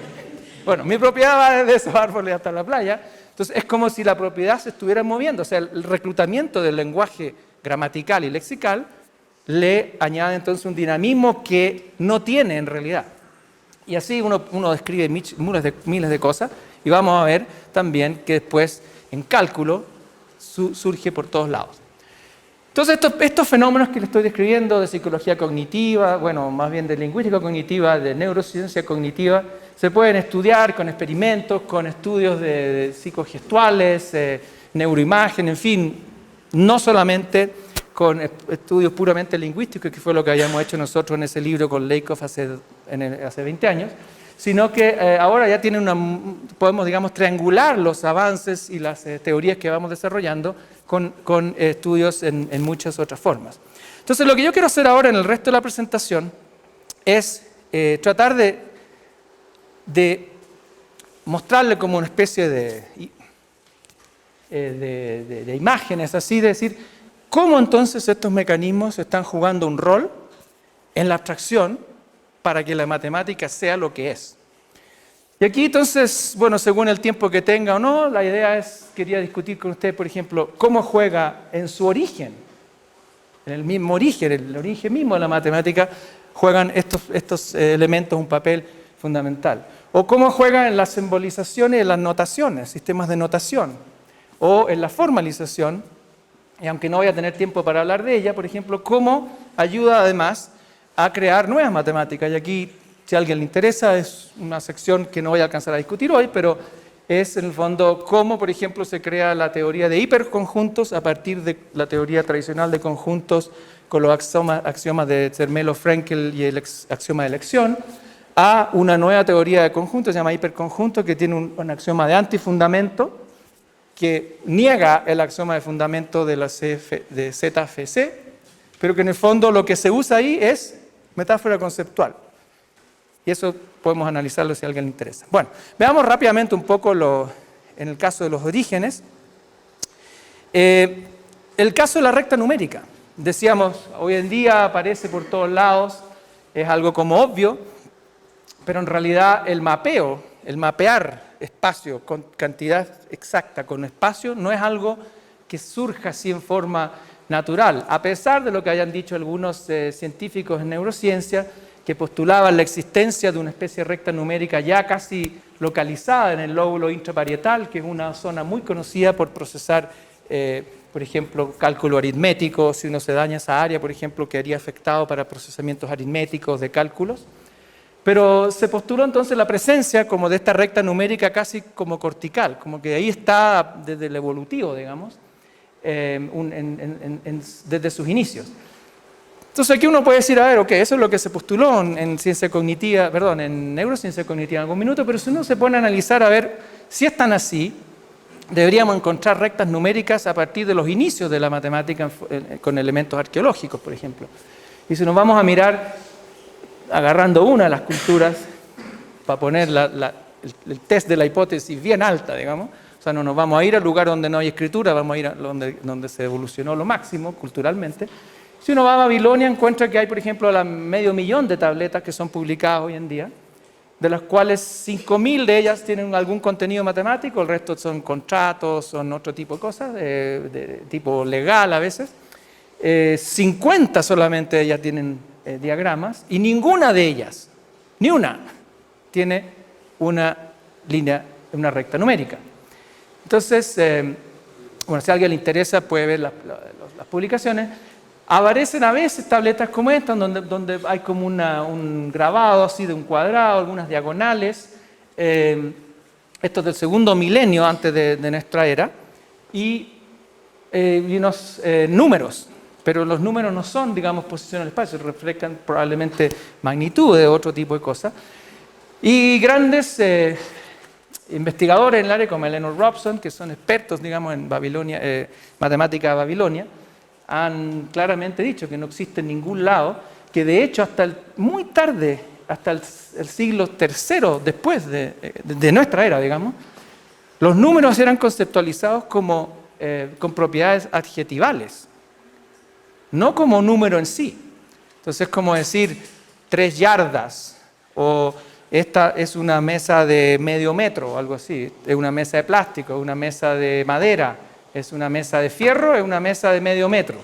Bueno, mi propiedad va desde esos árboles hasta la playa, Entonces es como si la propiedad se estuviera moviendo, o sea, el reclutamiento del lenguaje gramatical y lexical le añade entonces un dinamismo que no tiene en realidad. Y así uno describe miles de cosas, y vamos a ver también que después en cálculo surge por todos lados. Entonces estos fenómenos que les estoy describiendo de psicología cognitiva, bueno, más bien de lingüística cognitiva, de neurociencia cognitiva, se pueden estudiar con experimentos, con estudios de psicogestuales, neuroimagen, en fin, no solamente con estudios puramente lingüísticos, que fue lo que habíamos hecho nosotros en ese libro con Lakoff hace 20 años, sino que ahora ya podemos, digamos, triangular los avances y las teorías que vamos desarrollando con estudios en muchas otras formas. Entonces, lo que yo quiero hacer ahora en el resto de la presentación es tratar de mostrarle como una especie de imágenes, así de decir, cómo entonces estos mecanismos están jugando un rol en la abstracción para que la matemática sea lo que es. Y aquí entonces, bueno, según el tiempo que tenga o no, la idea quería discutir con ustedes, por ejemplo, cómo juega en su origen, en el mismo origen, el origen mismo de la matemática, juegan estos elementos un papel fundamental. O cómo juegan en las simbolizaciones y en las notaciones, sistemas de notación, o en la formalización, y aunque no voy a tener tiempo para hablar de ella, por ejemplo, cómo ayuda además a crear nuevas matemáticas. Y aquí, si a alguien le interesa, es una sección que no voy a alcanzar a discutir hoy, pero es en el fondo cómo, por ejemplo, se crea la teoría de hiperconjuntos a partir de la teoría tradicional de conjuntos con los axiomas de Zermelo-Fraenkel y el axioma de elección, a una nueva teoría de conjuntos, se llama hiperconjunto, que tiene un axioma de antifundamento, que niega el axioma de fundamento de la de ZFC, pero que en el fondo lo que se usa ahí es metáfora conceptual. Y eso podemos analizarlo si a alguien le interesa. Bueno, veamos rápidamente un poco en el caso de los orígenes. El caso de la recta numérica. Decíamos, hoy en día aparece por todos lados, es algo como obvio, pero en realidad el mapear espacio con cantidad exacta, con espacio, no es algo que surja así en forma natural, a pesar de lo que hayan dicho algunos científicos en neurociencia que postulaban la existencia de una especie de recta numérica ya casi localizada en el lóbulo intraparietal, que es una zona muy conocida por procesar, por ejemplo, cálculo aritmético. Si uno se daña esa área, por ejemplo, quedaría afectado para procesamientos aritméticos de cálculos. Pero se postuló entonces la presencia como de esta recta numérica casi como cortical, como que ahí está desde el evolutivo, digamos, desde sus inicios. Entonces aquí uno puede decir, a ver, ok, eso es lo que se postuló en ciencia cognitiva, perdón, en neurociencia cognitiva en algún minuto, pero si uno se pone a analizar a ver si es tan así, deberíamos encontrar rectas numéricas a partir de los inicios de la matemática con elementos arqueológicos, por ejemplo. Y si nos vamos a mirar agarrando una de las culturas para poner el test de la hipótesis bien alta, digamos, o sea, no nos vamos a ir al lugar donde no hay escritura, vamos a ir a donde se evolucionó lo máximo culturalmente. Si uno va a Babilonia, encuentra que hay, por ejemplo, 500.000 de tabletas que son publicadas hoy en día, de las cuales 5.000 de ellas tienen algún contenido matemático, el resto son contratos, son otro tipo de cosas, de tipo legal a veces. 50 solamente de ellas tienen diagramas, y ninguna de ellas, ni una, tiene una línea, una recta numérica. Entonces, bueno, si a alguien le interesa puede ver las publicaciones. Aparecen a veces tabletas como esta, donde hay como un grabado así de un cuadrado, algunas diagonales. Esto es del segundo milenio antes de nuestra era, y unos números. Pero los números no son, digamos, posición en el espacio, reflejan probablemente magnitud de otro tipo de cosas. Y grandes investigadores en el área, como Eleanor Robson, que son expertos, digamos, en Babilonia, matemática de Babilonia, han claramente dicho que no existe en ningún lado, que de hecho hasta muy tarde, hasta el siglo III después de nuestra era, digamos, los números eran conceptualizados como con propiedades adjetivales, no como número en sí. Entonces es como decir 3 yardas o esta es una mesa de medio metro o algo así, es una mesa de plástico, es una mesa de madera, es una mesa de fierro, es una mesa de medio metro.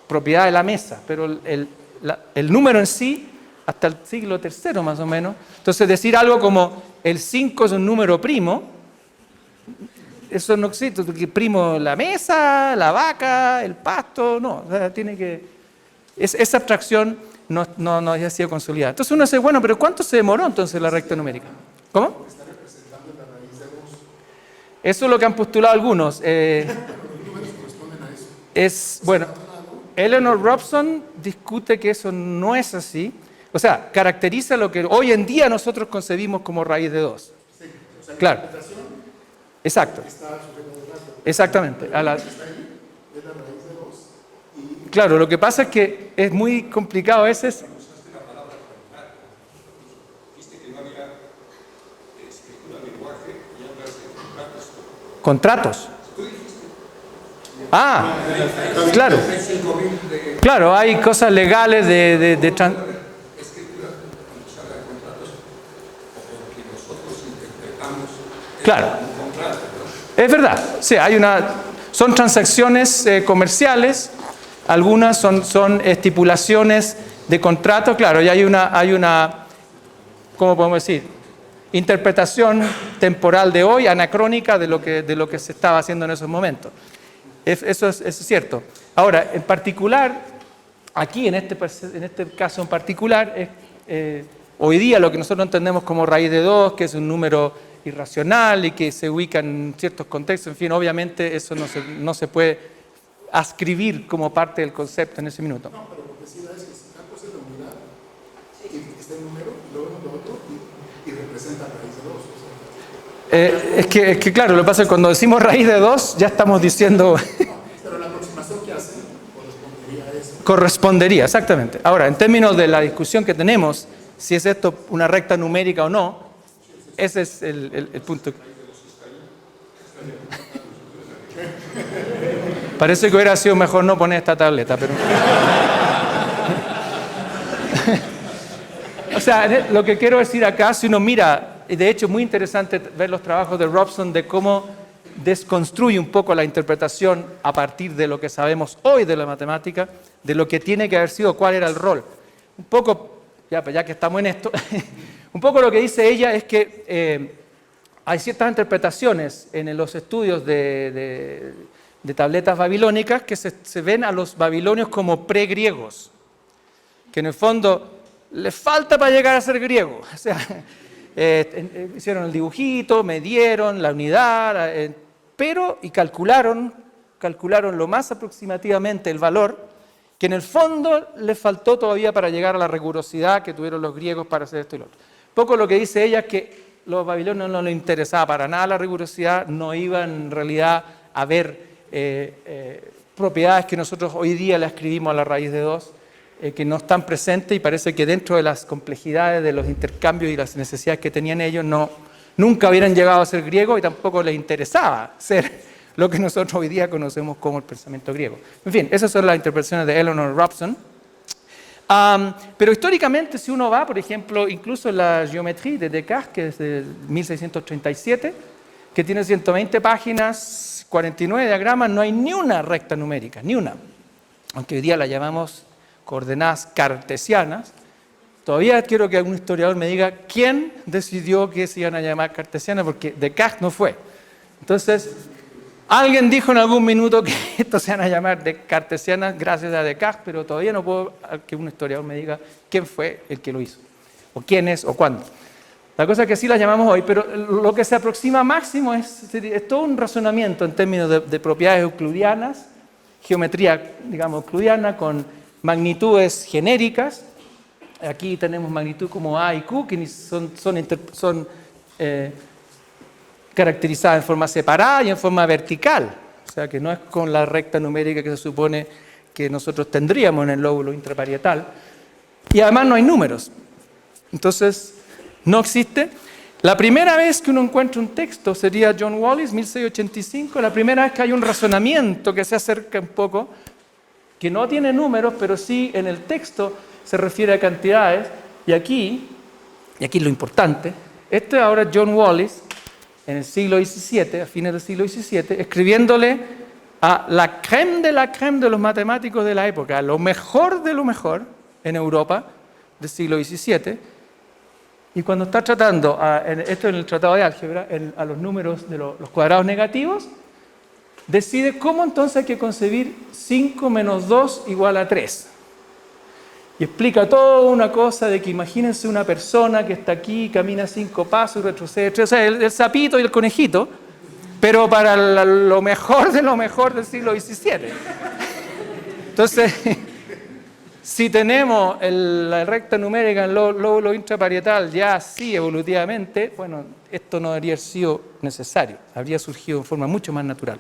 Propiedad de la mesa, pero el número en sí, hasta el siglo III más o menos. Entonces decir algo como el 5 es un número primo, eso no existe, porque primo la mesa, la vaca, el pasto, no, o sea, tiene que... esa abstracción no había sido consolidada. Entonces uno dice, bueno, pero ¿cuánto se demoró entonces la recta numérica? ¿Cómo? Eso es lo que han postulado algunos. Bueno, Eleanor Robson discute que eso no es así. O sea, caracteriza lo que hoy en día nosotros concebimos como raíz de 2. Claro. Exacto. Exactamente. Claro, lo que pasa es que es muy complicado a veces. Contratos. Ah, claro. Claro, hay cosas legales de Claro. Es verdad. Sí, son transacciones comerciales, algunas son estipulaciones de contrato, claro, y hay una, ¿cómo podemos decir? Interpretación temporal de hoy, anacrónica de lo que se estaba haciendo en esos momentos. Eso es cierto. Ahora, en particular, aquí en este caso en particular, hoy día lo que nosotros entendemos como raíz de 2, que es un número irracional y que se ubica en ciertos contextos, en fin, obviamente eso no se puede ascribir como parte del concepto en ese minuto. No, pero lo que sí da es que cada cosa es la unidad, y está el número, luego lo otro, y representa raíz de 2. Es que claro, lo que pasa es que cuando decimos raíz de 2, ya estamos diciendo... Pero la aproximación que hacen correspondería a eso. Correspondería, exactamente. Ahora, en términos de la discusión que tenemos, si es esto una recta numérica o no, ese es el punto. Parece que hubiera sido mejor no poner esta tableta, pero... O sea, lo que quiero decir acá, si uno mira, y de hecho es muy interesante ver los trabajos de Robson de cómo desconstruye un poco la interpretación a partir de lo que sabemos hoy de la matemática, de lo que tiene que haber sido, cuál era el rol. Un poco, ya que estamos en esto, un poco lo que dice ella es que hay ciertas interpretaciones en los estudios de tabletas babilónicas que se ven a los babilonios como pregriegos, que en el fondo les falta para llegar a ser griegos. O sea, hicieron el dibujito, medieron la unidad, y calcularon lo más aproximativamente el valor, que en el fondo les faltó todavía para llegar a la rigurosidad que tuvieron los griegos para hacer esto y lo otro. Poco lo que dice ella es que los babilonios no les interesaba para nada la rigurosidad, no iban en realidad a ver propiedades que nosotros hoy día le escribimos a la raíz de 2, que no están presentes, y parece que dentro de las complejidades de los intercambios y las necesidades que tenían ellos, nunca hubieran llegado a ser griegos y tampoco les interesaba ser lo que nosotros hoy día conocemos como el pensamiento griego. En fin, esas son las interpretaciones de Eleanor Robson. Pero históricamente, si uno va, por ejemplo, incluso en la Géométrie de Descartes, que es de 1637, que tiene 120 páginas, 49 diagramas, no hay ni una recta numérica, ni una. Aunque hoy día la llamamos coordenadas cartesianas, todavía quiero que algún historiador me diga quién decidió que se iban a llamar cartesianas, porque Descartes no fue. Entonces, alguien dijo en algún minuto que esto se van a llamar de cartesianas gracias a Descartes, pero todavía no puedo que un historiador me diga quién fue el que lo hizo, o quién es, o cuándo. La cosa es que sí la llamamos hoy, pero lo que se aproxima máximo es todo un razonamiento en términos de propiedades euclidianas, geometría, digamos, euclidiana, con magnitudes genéricas. Aquí tenemos magnitud como A y Q, que son caracterizadas en forma separada y en forma vertical. O sea, que no es con la recta numérica que se supone que nosotros tendríamos en el lóbulo intraparietal. Y además no hay números. Entonces, no existe. La primera vez que uno encuentra un texto sería John Wallis, 1685, la primera vez que hay un razonamiento que se acerca un poco, que no tiene números, pero sí en el texto se refiere a cantidades, y aquí y aquí lo importante, este es ahora John Wallis, en el siglo XVII, a fines del siglo XVII, escribiéndole a la crème de los matemáticos de la época, lo mejor de lo mejor en Europa del siglo XVII, y cuando está tratando, esto en el tratado de álgebra, a los números de los cuadrados negativos, decide cómo entonces hay que concebir 5 menos 2 igual a 3. Y explica toda una cosa de que imagínense una persona que está aquí, camina 5 pasos y retrocede 3, o sea, el sapito y el conejito, pero para lo mejor de lo mejor del siglo XVII. Entonces, si tenemos la recta numérica en lóbulo intraparietal ya así evolutivamente, bueno, esto no habría sido necesario, habría surgido de forma mucho más natural.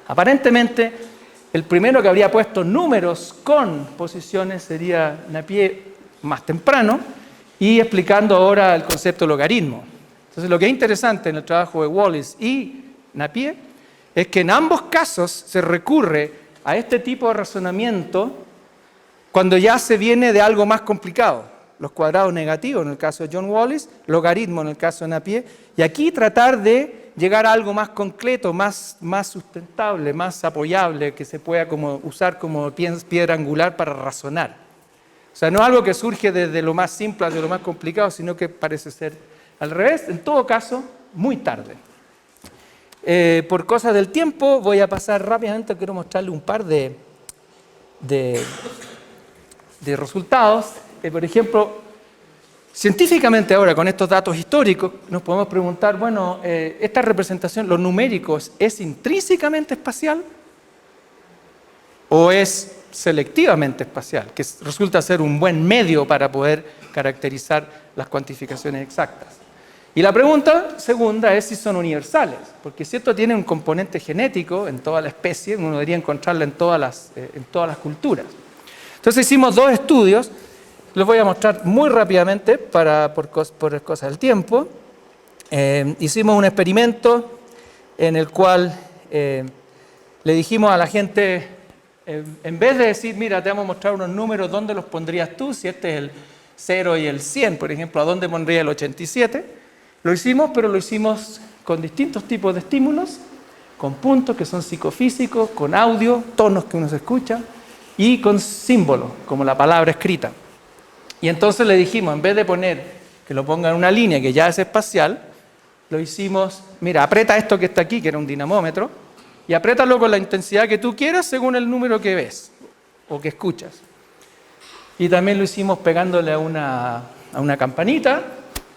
Aparentemente, el primero que habría puesto números con posiciones sería Napier más temprano, y explicando ahora el concepto de logaritmo. Entonces, lo que es interesante en el trabajo de Wallis y Napier es que en ambos casos se recurre a este tipo de razonamiento cuando ya se viene de algo más complicado. Los cuadrados negativos en el caso de John Wallis, logaritmo en el caso de Napier, y aquí tratar de llegar a algo más concreto, más sustentable, más apoyable, que se pueda usar como piedra angular para razonar. O sea, no es algo que surge desde lo más simple hacia lo más complicado, sino que parece ser al revés. En todo caso, muy tarde. Por cosas del tiempo, voy a pasar rápidamente, quiero mostrarle un par de resultados. Por ejemplo, científicamente ahora, con estos datos históricos, nos podemos preguntar, bueno, ¿esta representación, los numéricos, es intrínsecamente espacial o es selectivamente espacial? Que resulta ser un buen medio para poder caracterizar las cuantificaciones exactas. Y la pregunta segunda es si son universales, porque si esto tiene un componente genético en toda la especie, uno debería encontrarla en todas las culturas. Entonces hicimos 2 estudios. Los voy a mostrar muy rápidamente por cosas del tiempo. Hicimos un experimento en el cual le dijimos a la gente, en vez de decir, mira, te vamos a mostrar unos números, ¿dónde los pondrías tú? Si este es el 0 y el 100, por ejemplo, ¿a dónde pondría el 87? Lo hicimos, pero lo hicimos con distintos tipos de estímulos, con puntos que son psicofísicos, con audio, tonos que uno se escucha, y con símbolos, como la palabra escrita. Y entonces le dijimos, en vez de poner que lo ponga en una línea que ya es espacial, lo hicimos, mira, aprieta esto que está aquí, que era un dinamómetro, y apriétalo con la intensidad que tú quieras según el número que ves o que escuchas. Y también lo hicimos pegándole a una campanita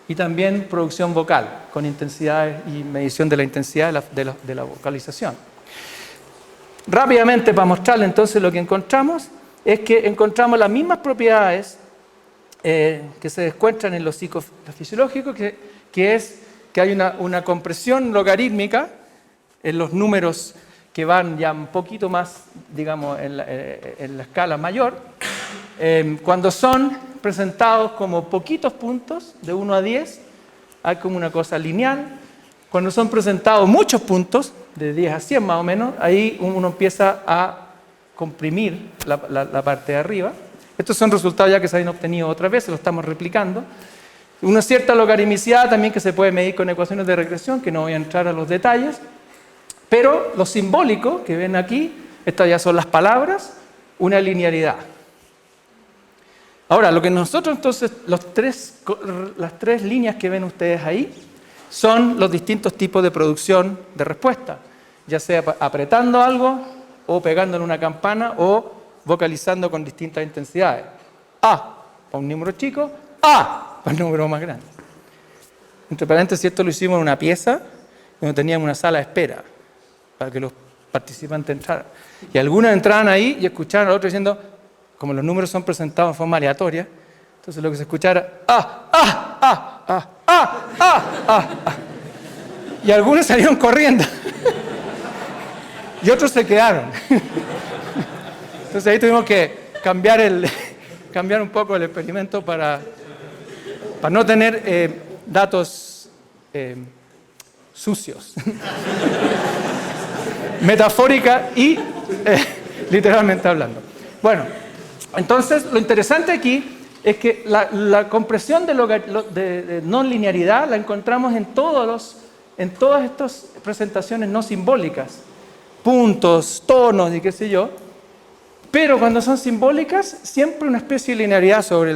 y también producción vocal, con intensidad y medición de la intensidad de la vocalización. Rápidamente, para mostrarle entonces lo que encontramos, es que encontramos las mismas propiedades que se encuentran en lo psicofisiológico, que es que hay una compresión logarítmica en los números que van ya un poquito más, digamos, en la escala mayor, cuando son presentados como poquitos puntos, de 1 a 10, hay como una cosa lineal. Cuando son presentados muchos puntos, de 10 a 100 más o menos, ahí uno empieza a comprimir la parte de arriba. Estos son resultados ya que se han obtenido otras veces, lo estamos replicando. Una cierta logaritmicidad también que se puede medir con ecuaciones de regresión, que no voy a entrar a los detalles. Pero lo simbólico que ven aquí, estas ya son las palabras, una linealidad. Ahora, lo que nosotros entonces, las 3 líneas que ven ustedes ahí, son los distintos tipos de producción de respuesta, ya sea apretando algo, o pegándole una campana, o vocalizando con distintas intensidades. A para un número chico, A para un número más grande. Entre paréntesis, esto lo hicimos en una pieza donde teníamos una sala de espera para que los participantes entraran. Y algunos entraban ahí y escuchaban al otro diciendo, como los números son presentados en forma aleatoria, entonces lo que se escuchara era A, A, A, A, A, A, A, A. Y algunos salieron corriendo. Y otros se quedaron. Entonces ahí tuvimos que cambiar un poco el experimento para no tener datos sucios. Metafórica y literalmente hablando. Bueno, entonces lo interesante aquí es que la compresión de no linearidad la encontramos en todas estas presentaciones no simbólicas, puntos, tonos y qué sé yo, pero cuando son simbólicas, siempre una especie de linearidad sobre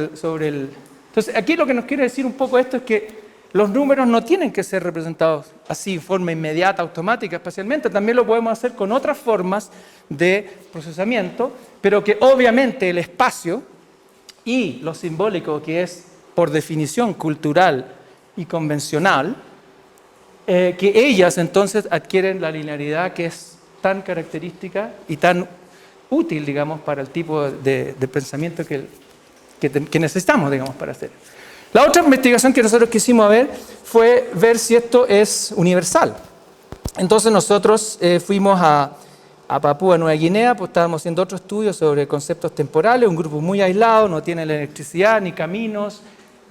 el... Entonces, aquí lo que nos quiere decir un poco esto es que los números no tienen que ser representados así, de forma inmediata, automática, espacialmente. También lo podemos hacer con otras formas de procesamiento, pero que obviamente el espacio y lo simbólico, que es por definición cultural y convencional, que ellas entonces adquieren la linearidad que es tan característica y tan útil, digamos, para el tipo de pensamiento que necesitamos, digamos, para hacer. La otra investigación que nosotros quisimos ver fue ver si esto es universal. Entonces nosotros fuimos a Papúa Nueva Guinea, pues estábamos haciendo otro estudio sobre conceptos temporales, un grupo muy aislado, no tiene la electricidad ni caminos,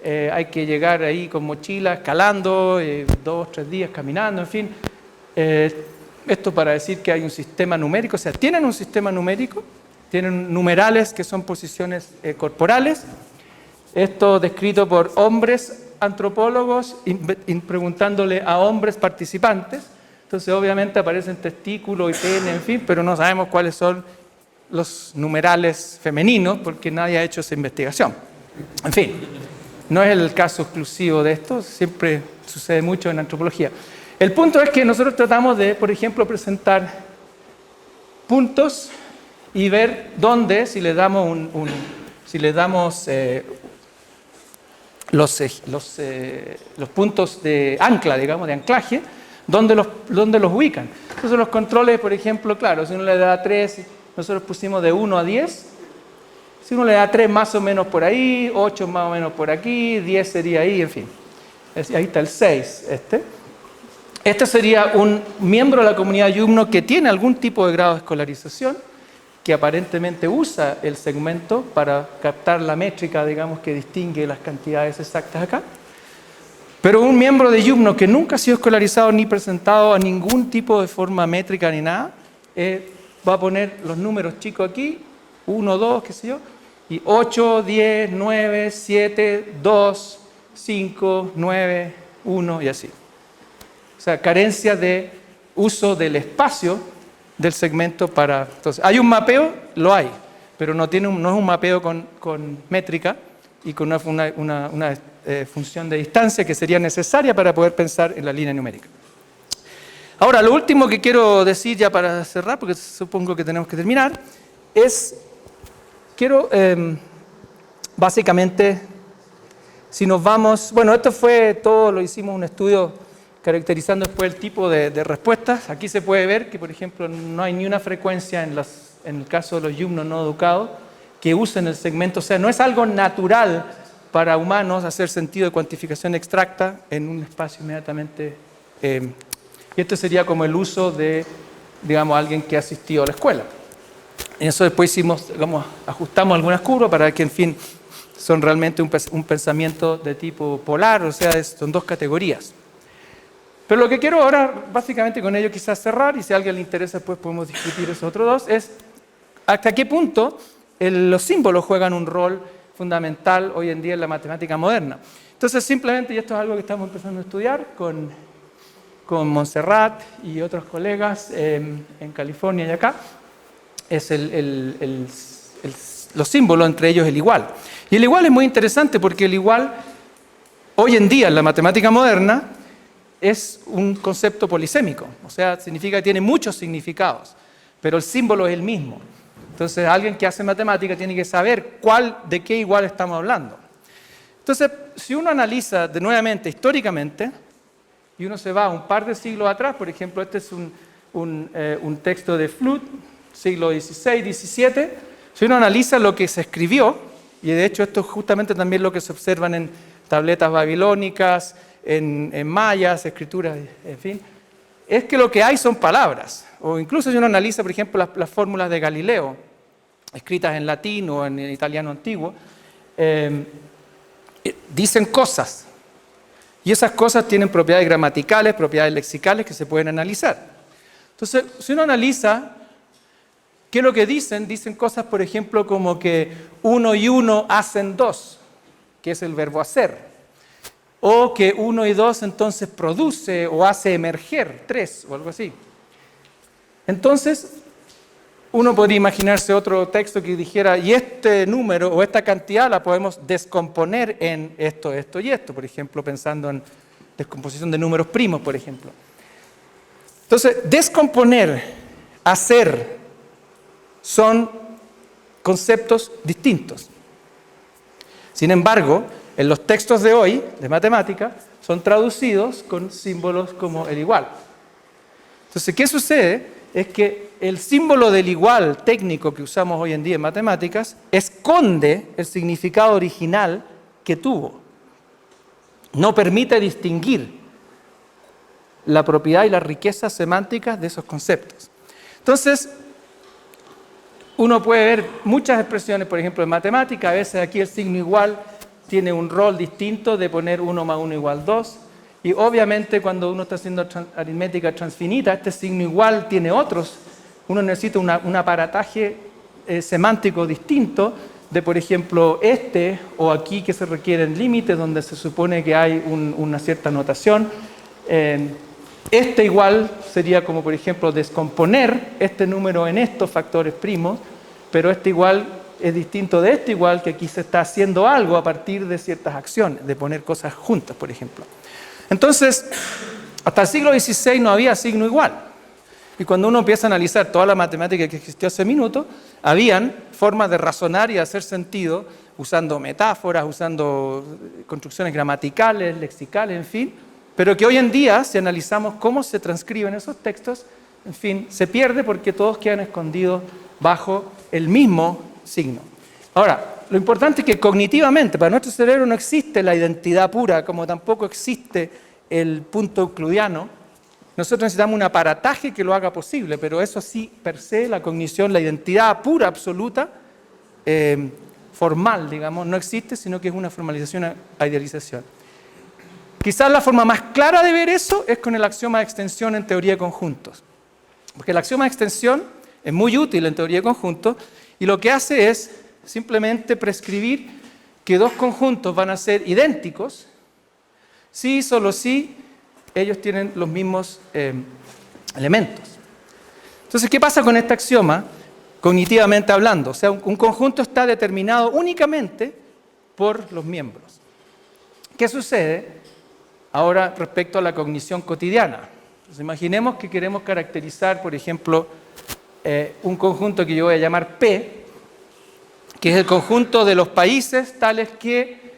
hay que llegar ahí con mochila, escalando, 2 o 3 días caminando, en fin. Esto para decir que hay un sistema numérico, o sea, tienen un sistema numérico, tienen numerales que son posiciones corporales. Esto descrito por hombres antropólogos preguntándole a hombres participantes. Entonces obviamente aparecen testículos y pene, en fin, pero no sabemos cuáles son los numerales femeninos porque nadie ha hecho esa investigación. En fin, no es el caso exclusivo de esto, siempre sucede mucho en antropología. El punto es que nosotros tratamos de, por ejemplo, presentar puntos y ver dónde, si le damos los puntos de ancla, digamos, de anclaje, ¿dónde los ubican? Entonces los controles, por ejemplo, claro, si uno le da 3, nosotros pusimos de 1 a 10, si uno le da 3 más o menos por ahí, 8 más o menos por aquí, 10 sería ahí, en fin. Ahí está el 6, Este sería un miembro de la comunidad Yumno que tiene algún tipo de grado de escolarización, que aparentemente usa el segmento para captar la métrica, digamos, que distingue las cantidades exactas acá. Pero un miembro de Yumno que nunca ha sido escolarizado ni presentado a ningún tipo de forma métrica ni nada, va a poner los números chicos aquí, 1, 2, qué sé yo, y 8, 10, 9, 7, 2, 5, 9, 1 y así. O sea, carencia de uso del espacio del segmento para... Entonces, ¿hay un mapeo? Lo hay, pero no es un mapeo con métrica y con una función de distancia que sería necesaria para poder pensar en la línea numérica. Ahora, lo último que quiero decir ya para cerrar, porque supongo que tenemos que terminar, es, básicamente, si nos vamos... Bueno, esto fue todo, lo hicimos un estudio caracterizando después el tipo de respuestas. Aquí se puede ver que, por ejemplo, no hay ni una frecuencia en el caso de los Yumno no educados que usen el segmento. O sea, no es algo natural para humanos hacer sentido de cuantificación extracta en un espacio inmediatamente. Y esto sería como el uso de, digamos, alguien que ha asistido a la escuela. En eso después ajustamos algunas curvas para que, en fin, son realmente un pensamiento de tipo polar, o sea, son 2 categorías. Pero lo que quiero ahora, básicamente con ello quizás cerrar, y si a alguien le interesa, pues podemos discutir esos otros 2, es hasta qué punto los símbolos juegan un rol fundamental hoy en día en la matemática moderna. Entonces, simplemente, y esto es algo que estamos empezando a estudiar con Montserrat y otros colegas en California y acá, es los símbolos, entre ellos el igual. Y el igual es muy interesante porque el igual, hoy en día en la matemática moderna, es un concepto polisémico, o sea, significa que tiene muchos significados, pero el símbolo es el mismo. Entonces, alguien que hace matemática tiene que saber de qué igual estamos hablando. Entonces, si uno analiza nuevamente históricamente, y uno se va un par de siglos atrás, por ejemplo, este es un texto de Flood, siglo XVI, XVII, si uno analiza lo que se escribió, y de hecho esto es justamente también lo que se observan en tabletas babilónicas, en mayas, escrituras, en fin, es que lo que hay son palabras. O incluso si uno analiza, por ejemplo, las fórmulas de Galileo, escritas en latín o en italiano antiguo, dicen cosas. Y esas cosas tienen propiedades gramaticales, propiedades lexicales que se pueden analizar. Entonces, si uno analiza qué es lo que dicen cosas, por ejemplo, como que 1 y 1 hacen 2. que es el verbo hacer. O que 1 y 2 entonces produce o hace emerger 3 o algo así. Entonces, uno podría imaginarse otro texto que dijera, y este número o esta cantidad la podemos descomponer en esto, esto y esto, por ejemplo, pensando en descomposición de números primos, por ejemplo. Entonces, descomponer, hacer, son conceptos distintos. Sin embargo, en los textos de hoy, de matemática, son traducidos con símbolos como el igual. Entonces, ¿qué sucede? Es que el símbolo del igual técnico que usamos hoy en día en matemáticas esconde el significado original que tuvo. No permite distinguir la propiedad y la riqueza semántica de esos conceptos. Entonces, uno puede ver muchas expresiones, por ejemplo, en matemática. A veces aquí el signo igual tiene un rol distinto de poner 1 más 1 igual 2. Y obviamente cuando uno está haciendo aritmética transfinita, este signo igual tiene otros. Uno necesita un aparataje semántico distinto de, por ejemplo, este o aquí que se requieren límites donde se supone que hay una cierta notación. Este igual sería como, por ejemplo, descomponer este número en estos factores primos, pero este igual es distinto de este igual, que aquí se está haciendo algo a partir de ciertas acciones, de poner cosas juntas, por ejemplo. Entonces, hasta el siglo XVI no había signo igual. Y cuando uno empieza a analizar toda la matemática que existió hace minutos, habían formas de razonar y hacer sentido usando metáforas, usando construcciones gramaticales, lexicales, en fin, pero que hoy en día, si analizamos cómo se transcriben esos textos, en fin, se pierde porque todos quedan escondidos bajo el mismo signo. Ahora, lo importante es que cognitivamente, para nuestro cerebro no existe la identidad pura, como tampoco existe el punto euclidiano. Nosotros necesitamos un aparataje que lo haga posible, pero eso sí, per se, la cognición, la identidad pura, absoluta, formal, digamos, no existe, sino que es una formalización a idealización. Quizás la forma más clara de ver eso es con el axioma de extensión en teoría de conjuntos. Porque el axioma de extensión es muy útil en teoría de conjuntos y lo que hace es simplemente prescribir que dos conjuntos van a ser idénticos si y solo si ellos tienen los mismos elementos. Entonces, ¿qué pasa con este axioma cognitivamente hablando? O sea, un conjunto está determinado únicamente por los miembros. ¿Qué sucede ahora respecto a la cognición cotidiana? Entonces, imaginemos que queremos caracterizar, por ejemplo, un conjunto que yo voy a llamar P, que es el conjunto de los países tales que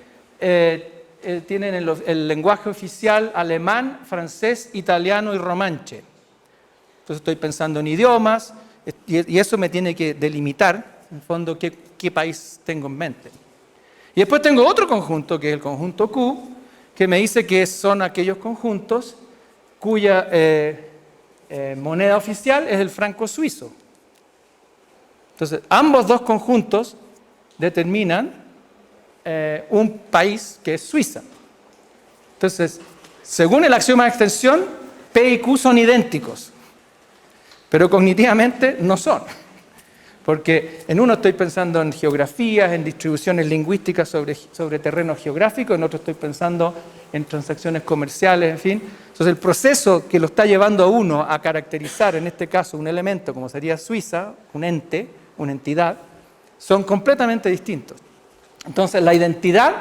tienen el lenguaje oficial alemán, francés, italiano y romanche. Entonces estoy pensando en idiomas y eso me tiene que delimitar, en el fondo, qué país tengo en mente. Y después tengo otro conjunto, que es el conjunto Q, que me dice que son aquellos conjuntos cuya moneda oficial es el franco suizo. Entonces, ambos dos conjuntos determinan un país que es Suiza. Entonces, según el axioma de extensión, P y Q son idénticos, pero cognitivamente no son. Porque en uno estoy pensando en geografías, en distribuciones lingüísticas sobre terreno geográfico, en otro estoy pensando en transacciones comerciales, en fin. Entonces el proceso que lo está llevando a uno a caracterizar, en este caso, un elemento como sería Suiza, un ente, una entidad, son completamente distintos. Entonces la identidad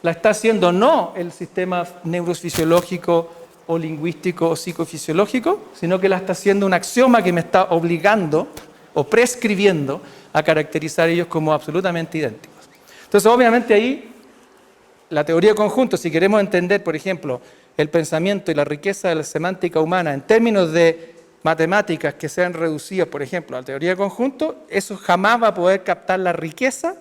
la está haciendo no el sistema neurofisiológico o lingüístico o psicofisiológico, sino que la está haciendo un axioma que me está obligando o prescribiendo a caracterizar ellos como absolutamente idénticos. Entonces, obviamente ahí, la teoría de conjuntos, si queremos entender, por ejemplo, el pensamiento y la riqueza de la semántica humana en términos de matemáticas que sean reducidas, por ejemplo, a la teoría de conjuntos, eso jamás va a poder captar la riqueza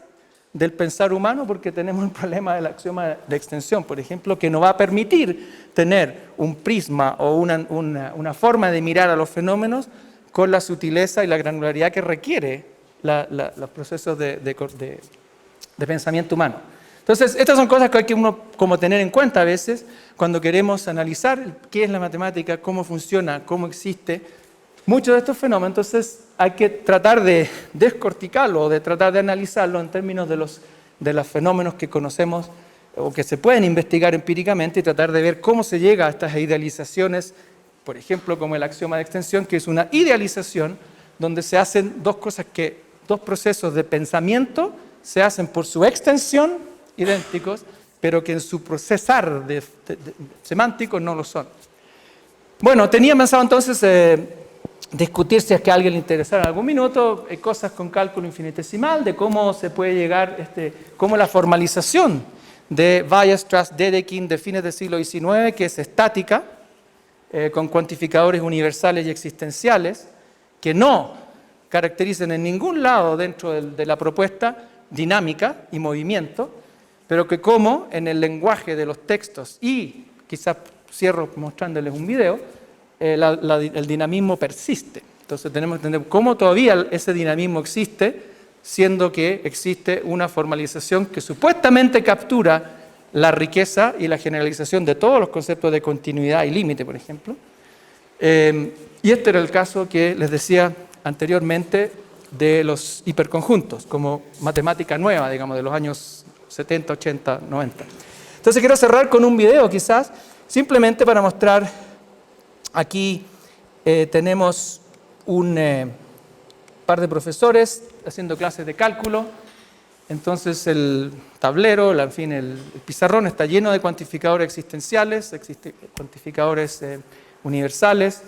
del pensar humano porque tenemos un problema del axioma de extensión, por ejemplo, que nos va a permitir tener un prisma o una forma de mirar a los fenómenos con la sutileza y la granularidad que requiere los procesos de pensamiento humano. Entonces, estas son cosas que hay que uno como tener en cuenta a veces cuando queremos analizar qué es la matemática, cómo funciona, cómo existe. Muchos de estos fenómenos, entonces, hay que tratar de descorticarlo o de tratar de analizarlo en términos de los fenómenos que conocemos o que se pueden investigar empíricamente y tratar de ver cómo se llega a estas idealizaciones, por ejemplo, como el axioma de extensión, que es una idealización donde se hacen dos procesos de pensamiento se hacen por su extensión idénticos, pero que en su procesar semántico no lo son. Bueno, tenía pensado entonces discutir, si es que a alguien le interesara en algún minuto, cosas con cálculo infinitesimal, de cómo se puede llegar, cómo la formalización de Weierstrass, Dedekind de fines del siglo XIX, que es estática, con cuantificadores universales y existenciales, que no caracterizan en ningún lado dentro de la propuesta dinámica y movimiento, pero que como en el lenguaje de los textos, y quizás cierro mostrándoles un video, el dinamismo persiste. Entonces tenemos que entender cómo todavía ese dinamismo existe, siendo que existe una formalización que supuestamente captura la riqueza y la generalización de todos los conceptos de continuidad y límite, por ejemplo. Y este era el caso que les decía anteriormente de los hiperconjuntos, como matemática nueva, digamos, de los años 70, 80, 90. Entonces quiero cerrar con un video quizás, simplemente para mostrar, aquí tenemos un par de profesores haciendo clases de cálculo. Entonces el tablero, en fin, el pizarrón está lleno de cuantificadores existenciales, cuantificadores universales,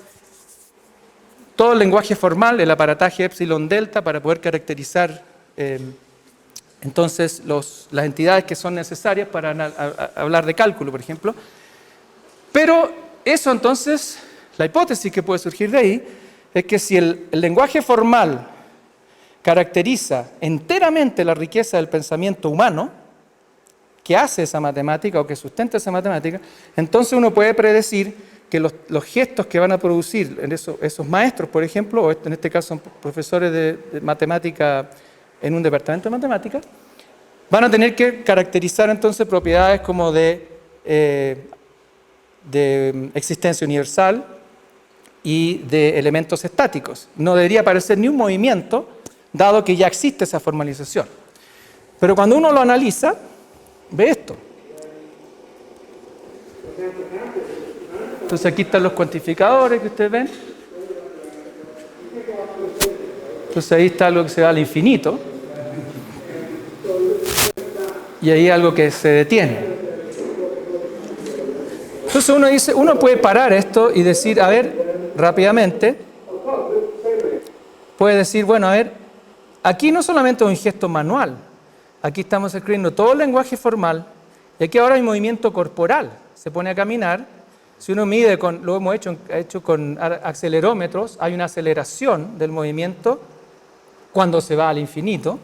todo el lenguaje formal, el aparataje epsilon delta para poder caracterizar entonces las entidades que son necesarias para hablar de cálculo, por ejemplo. Pero eso entonces, la hipótesis que puede surgir de ahí es que si el lenguaje formal caracteriza enteramente la riqueza del pensamiento humano, que hace esa matemática o que sustenta esa matemática, entonces uno puede predecir que los gestos que van a producir en esos maestros, por ejemplo, o en este caso son profesores de matemática en un departamento de matemática, van a tener que caracterizar entonces propiedades como de existencia universal y de elementos estáticos. No debería aparecer ni un movimiento, dado que ya existe esa formalización. Pero cuando uno lo analiza, ve esto. Entonces aquí están los cuantificadores que ustedes ven. Entonces ahí está algo que se va al infinito. Y ahí algo que se detiene. Entonces uno puede parar esto y decir, a ver, rápidamente, puede decir, bueno, a ver, aquí no solamente es un gesto manual, aquí estamos escribiendo todo el lenguaje formal, y aquí ahora hay movimiento corporal, se pone a caminar. Si uno mide, lo hemos hecho con acelerómetros, hay una aceleración del movimiento cuando se va al infinito.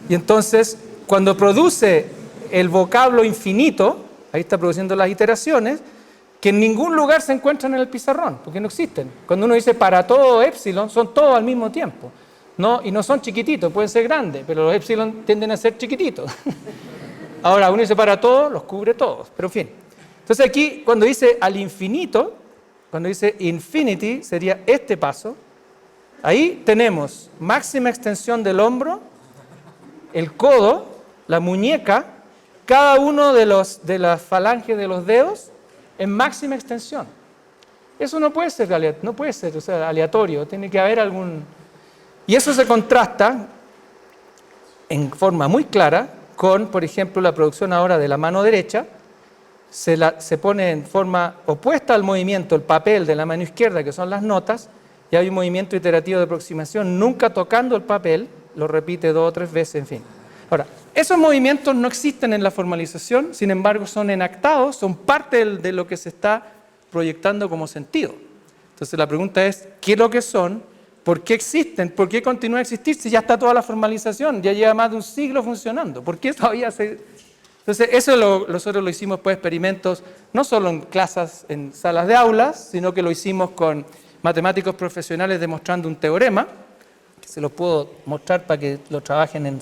Y entonces, cuando produce el vocablo infinito, ahí está produciendo las iteraciones, que en ningún lugar se encuentran en el pizarrón, porque no existen. Cuando uno dice para todo epsilon, son todos al mismo tiempo. Y no son chiquititos, pueden ser grandes, pero los epsilon tienden a ser chiquititos. Ahora, uno dice para todos, los cubre todos, pero en fin. Entonces aquí, cuando dice al infinito, cuando dice infinity, sería este paso. Ahí tenemos máxima extensión del hombro, el codo, la muñeca, cada uno de las falanges de los dedos en máxima extensión. Eso no puede ser aleatorio, tiene que haber algún... Y eso se contrasta en forma muy clara con, por ejemplo, la producción ahora de la mano derecha. Se pone en forma opuesta al movimiento el papel de la mano izquierda, que son las notas, y hay un movimiento iterativo de aproximación, nunca tocando el papel, lo repite 2 o 3 veces, en fin. Ahora, esos movimientos no existen en la formalización, sin embargo son enactados, son parte de lo que se está proyectando como sentido. Entonces la pregunta es, ¿qué es lo que son? ¿Por qué existen? ¿Por qué continúa a existir si ya está toda la formalización? Ya lleva más de un siglo funcionando. ¿Por qué todavía Entonces, eso nosotros lo hicimos por experimentos, no solo en clases, en salas de aulas, sino que lo hicimos con matemáticos profesionales demostrando un teorema, que se lo puedo mostrar para que lo trabajen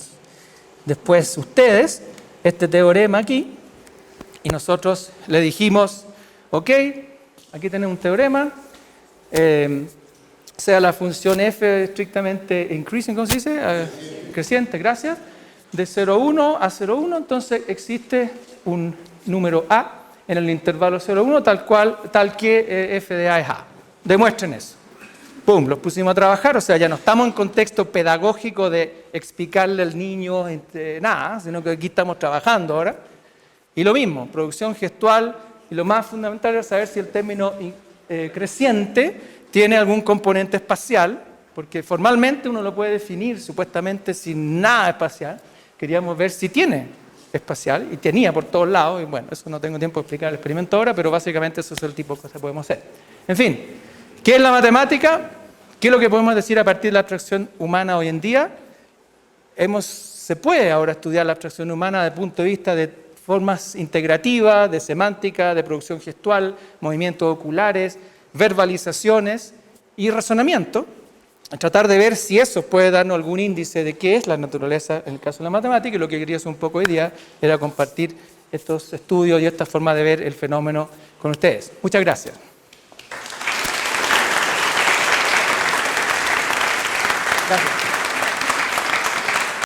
después ustedes, este teorema aquí, y nosotros le dijimos, ok, aquí tenemos un teorema, sea la función f estrictamente increasing, ¿cómo se dice? Creciente, gracias. de 0,1 a 0,1, entonces existe un número A en el intervalo 0,1 tal que f de A es A. Demuestren eso. ¡Pum! Los pusimos a trabajar, o sea, ya no estamos en contexto pedagógico de explicarle al niño nada, sino que aquí estamos trabajando ahora. Y lo mismo, producción gestual, y lo más fundamental es saber si el término creciente tiene algún componente espacial, porque formalmente uno lo puede definir supuestamente sin nada espacial. Queríamos ver si tiene espacial, y tenía por todos lados, y bueno, eso no tengo tiempo de explicar el experimento ahora, pero básicamente eso es el tipo de cosas que podemos hacer. En fin, ¿qué es la matemática? ¿Qué es lo que podemos decir a partir de la abstracción humana hoy en día? Se puede ahora estudiar la abstracción humana desde el punto de vista de formas integrativas, de semántica, de producción gestual, movimientos oculares, verbalizaciones y razonamiento. Tratar de ver si eso puede darnos algún índice de qué es la naturaleza en el caso de la matemática, y lo que quería hacer un poco hoy día era compartir estos estudios y esta forma de ver el fenómeno con ustedes. Muchas gracias. Gracias.